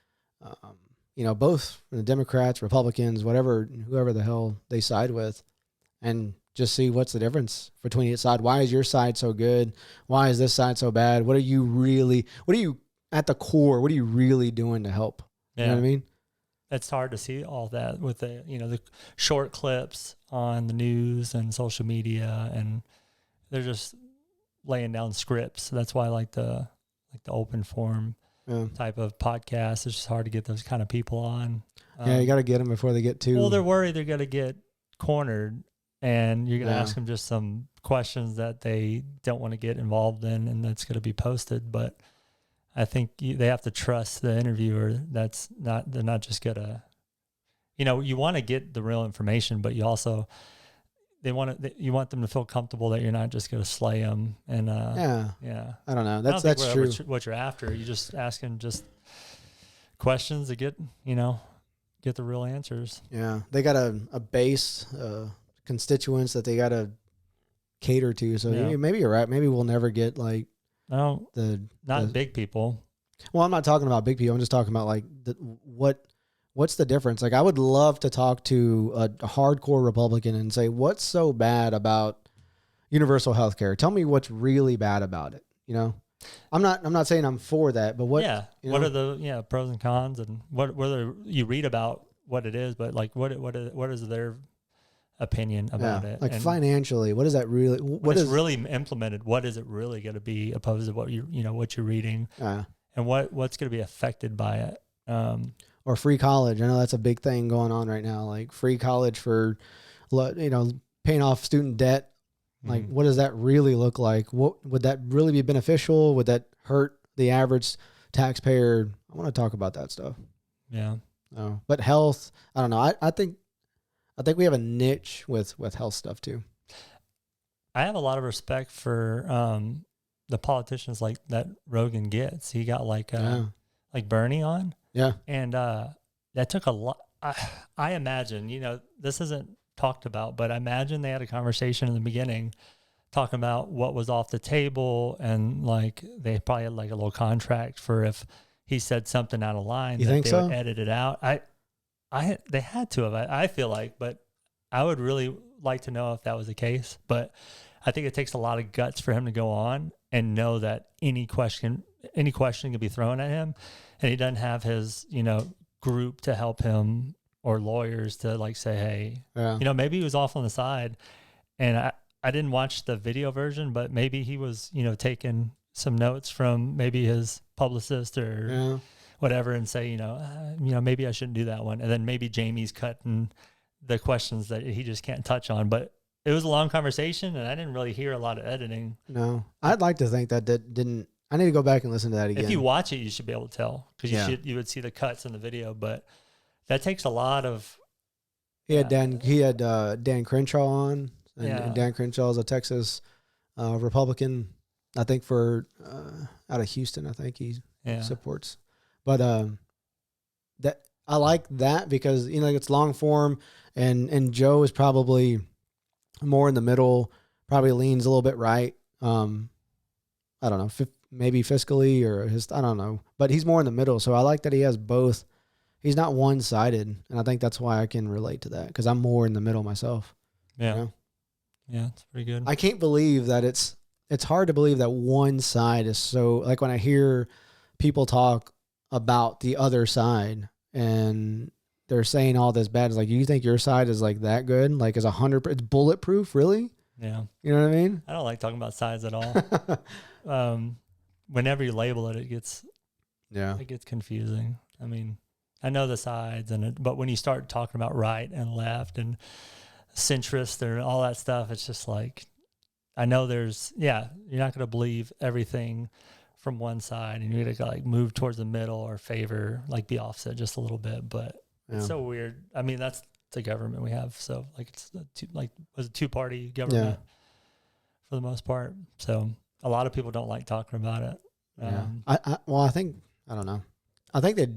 both the Democrats, Republicans, whoever the hell they side with, and just see what's the difference between each side. Why is your side so good? Why is this side so bad? What are you at the core? What are you really doing to help? You know what I mean? It's hard to see all that with the short clips on the news and social media, and they're just laying down scripts. So that's why I like the open form type of podcast. It's just hard to get those kind of people on. You got to get them before they get too. Well, they're worried they're going to get cornered, and you're going to ask them just some questions that they don't want to get involved in, and that's going to be posted. But I think they have to trust the interviewer. They're not just going to, you want to get the real information, but you also, you want them to feel comfortable that you're not just going to slay them. And, yeah. I don't know. That's true. What you're after. You're just asking just questions to get the real answers. Yeah. They got a base, constituents that they got to cater to. So maybe you're right. Maybe we'll never get big people. Well, I'm not talking about big people. I'm just talking about what's the difference? Like, I would love to talk to a hardcore Republican and say, what's so bad about universal health care? Tell me what's really bad about it. I'm not saying I'm for that, but what are the pros and cons, and whether you read about what it is, but like what is their opinion about it? Like, and financially, what is that really? What is really implemented? What is it really going to be opposed to what what you're reading, and what's going to be affected by it? Or free college. I know that's a big thing going on right now. Like, free college for, paying off student debt. Like, what does that really look like? What would that really be beneficial? Would that hurt the average taxpayer? I want to talk about that stuff. Yeah. But health, I don't know. I think we have a niche with health stuff too. I have a lot of respect for the politicians like that Rogan gets. He got like Bernie on. Yeah. And that took a lot. I imagine, this isn't talked about, but I imagine they had a conversation in the beginning talking about what was off the table, and like they probably had like a little contract for if he said something out of line, you that think they so? would edit it out. They had to have, I feel like, but I would really like to know if that was the case. But I think it takes a lot of guts for him to go on and know that any question can be thrown at him, and he doesn't have his, group to help him or lawyers to like say, hey, maybe he was off on the side, and I didn't watch the video version, but maybe he was, taking some notes from maybe his publicist or whatever, and say, maybe I shouldn't do that one. And then maybe Jamie's cutting the questions that he just can't touch on. But it was a long conversation, and I didn't really hear a lot of editing. No, I'd like to think that didn't. I need to go back and listen to that again. If you watch it, you should be able to tell, because you would see the cuts in the video. But that takes a lot of. He had Dan Crenshaw on, and Dan Crenshaw is a Texas Republican, I think, for out of Houston. I think he supports. But that I like that because it's long form, and Joe is probably more in the middle. Probably leans a little bit right. I don't know, maybe fiscally or I don't know, but he's more in the middle. So I like that he has both. He's not one-sided, and I think that's why I can relate to that, because I'm more in the middle myself. Yeah. Yeah, it's pretty good. I can't believe that it's hard to believe that one side is so, like, when I hear people talk about the other side and they're saying all this bad, it's like, you think your side is like that good? Like, is 100%, it's bulletproof, really? Yeah. You know what I mean? I don't like talking about sides at all. Whenever you label it, it gets confusing. I mean, I know the sides, but when you start talking about right and left and centrist and all that stuff, it's just like, I know you're not going to believe everything from one side, and you're going to like move towards the middle or favor, like be opposite just a little bit. But it's so weird. I mean, that's the government we have. So like it's was a two-party government for the most part. So a lot of people don't like talking about it. I think, I don't know. I think that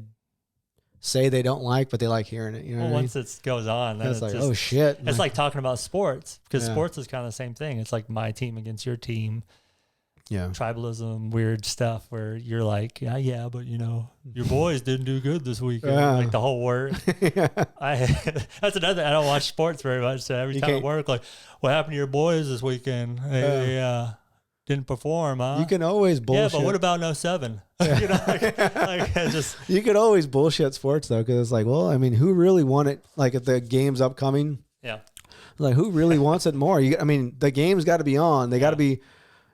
say they don't like, but they like hearing it. You know, well, once it goes on, then it's like, just, oh shit. It's like talking about sports, because Yeah. sports is kind of the same thing. It's like my team against your team. Yeah. Tribalism, weird stuff where you're like, yeah, but you know, your boys didn't do good this weekend. Yeah. Like the whole word. Yeah. That's another thing. I don't watch sports very much. So every time at work, like, what happened to your boys this weekend? They didn't perform, huh? You can always bullshit. Yeah, but what about no 7? You know, like just you could always bullshit sports though, because it's like, well, I mean, who really won it? Like if the game's upcoming, yeah. Like who really wants it more? I mean, the game's got to be on. They got to be.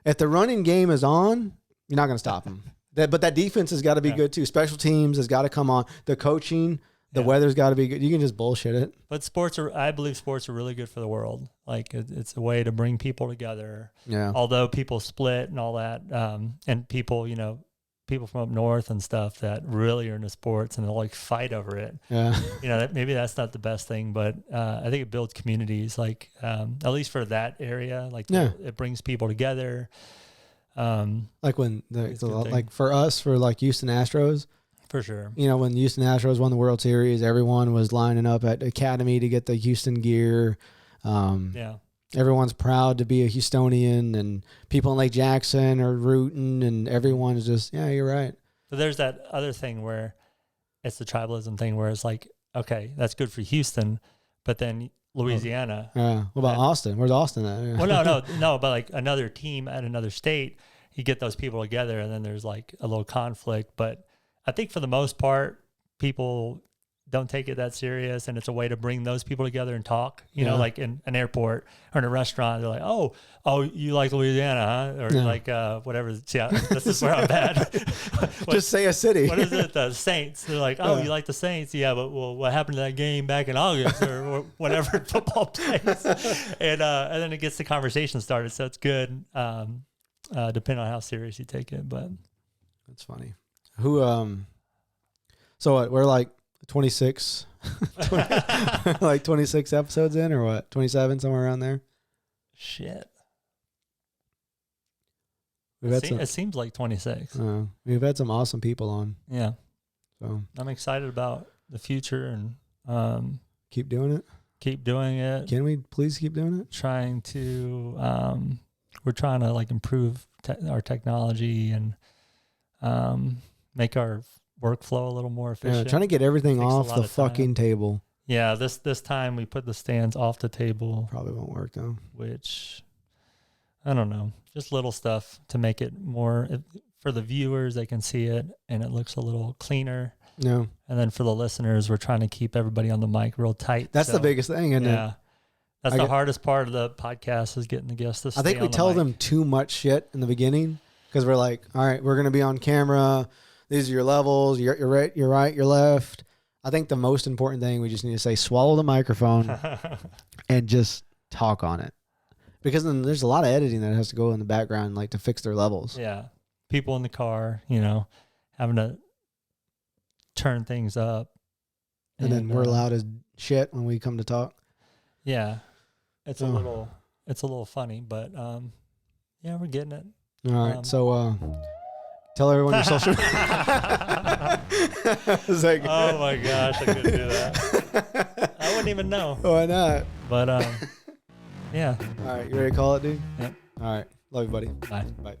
If the running game is on, you're not going to stop them. But that defense has got to be good too. Special teams has got to come on. The coaching, the weather's got to be good. You can just bullshit it. But I believe sports are really good for the world. Like it's a way to bring people together. Yeah. Although people split and all that, and people, you know, people from up north and stuff that really are into sports and they'll like fight over it. Yeah. You know, maybe that's not the best thing, but I think it builds communities. Like at least for that area, like it brings people together. Like when like for us, for like Houston Astros, for sure. You know, when the Houston Astros won the World Series, everyone was lining up at Academy to get the Houston gear. Everyone's proud to be a Houstonian, and people in Lake Jackson are rooting, and everyone's just, yeah, you're right. So there's that other thing where it's the tribalism thing where it's like, okay, that's good for Houston, but then Louisiana. Yeah. What about Austin? Where's Austin at? Yeah. Well, no, but like another team at another state, you get those people together, and then there's like a little conflict. But I think for the most part, people don't take it that serious, and it's a way to bring those people together and talk. You know, like in an airport or in a restaurant, they're like, "Oh, you like Louisiana, huh?" Or like whatever. Yeah, this is where I'm at. Just say a city. What is it? The Saints. They're like, "Oh, you like the Saints? Yeah, but what happened to that game back in August or whatever football plays?" And then it gets the conversation started. So it's good, depending on how serious you take it. But that's funny. Who So what? We're like 26, 26 episodes in, or what? 27, somewhere around there. Shit. It seems like 26. We've had some awesome people on. Yeah. So I'm excited about the future and keep doing it. Keep doing it. Can we please keep doing it? We're trying to like improve our technology and make our workflow a little more efficient. Yeah, trying to get everything off the fucking table. Yeah, this time we put the stands off the table. Probably won't work though. Which, I don't know, just little stuff to make it more, for the viewers, they can see it and it looks a little cleaner. No. And then for the listeners, we're trying to keep everybody on the mic real tight. That's the biggest thing, isn't it? That's the hardest part of the podcast, is getting the guests to stay on the mic. I think we tell them too much shit in the beginning, because we're like, all right, we're going to be on camera. These are your levels. You're right, you're left. I think the most important thing, we just need to say, swallow the microphone and just talk on it. Because then there's a lot of editing that has to go in the background, like to fix their levels. Yeah. People in the car, you know, having to turn things up. And then we're loud as shit when we come to talk. Yeah. It's a little funny, but yeah, we're getting it. All right. So tell everyone your social like, oh my gosh, I couldn't do that. I wouldn't even know. Why not? But yeah. All right, you ready to call it, dude? Yep. All right. Love you, buddy. Bye. Bye.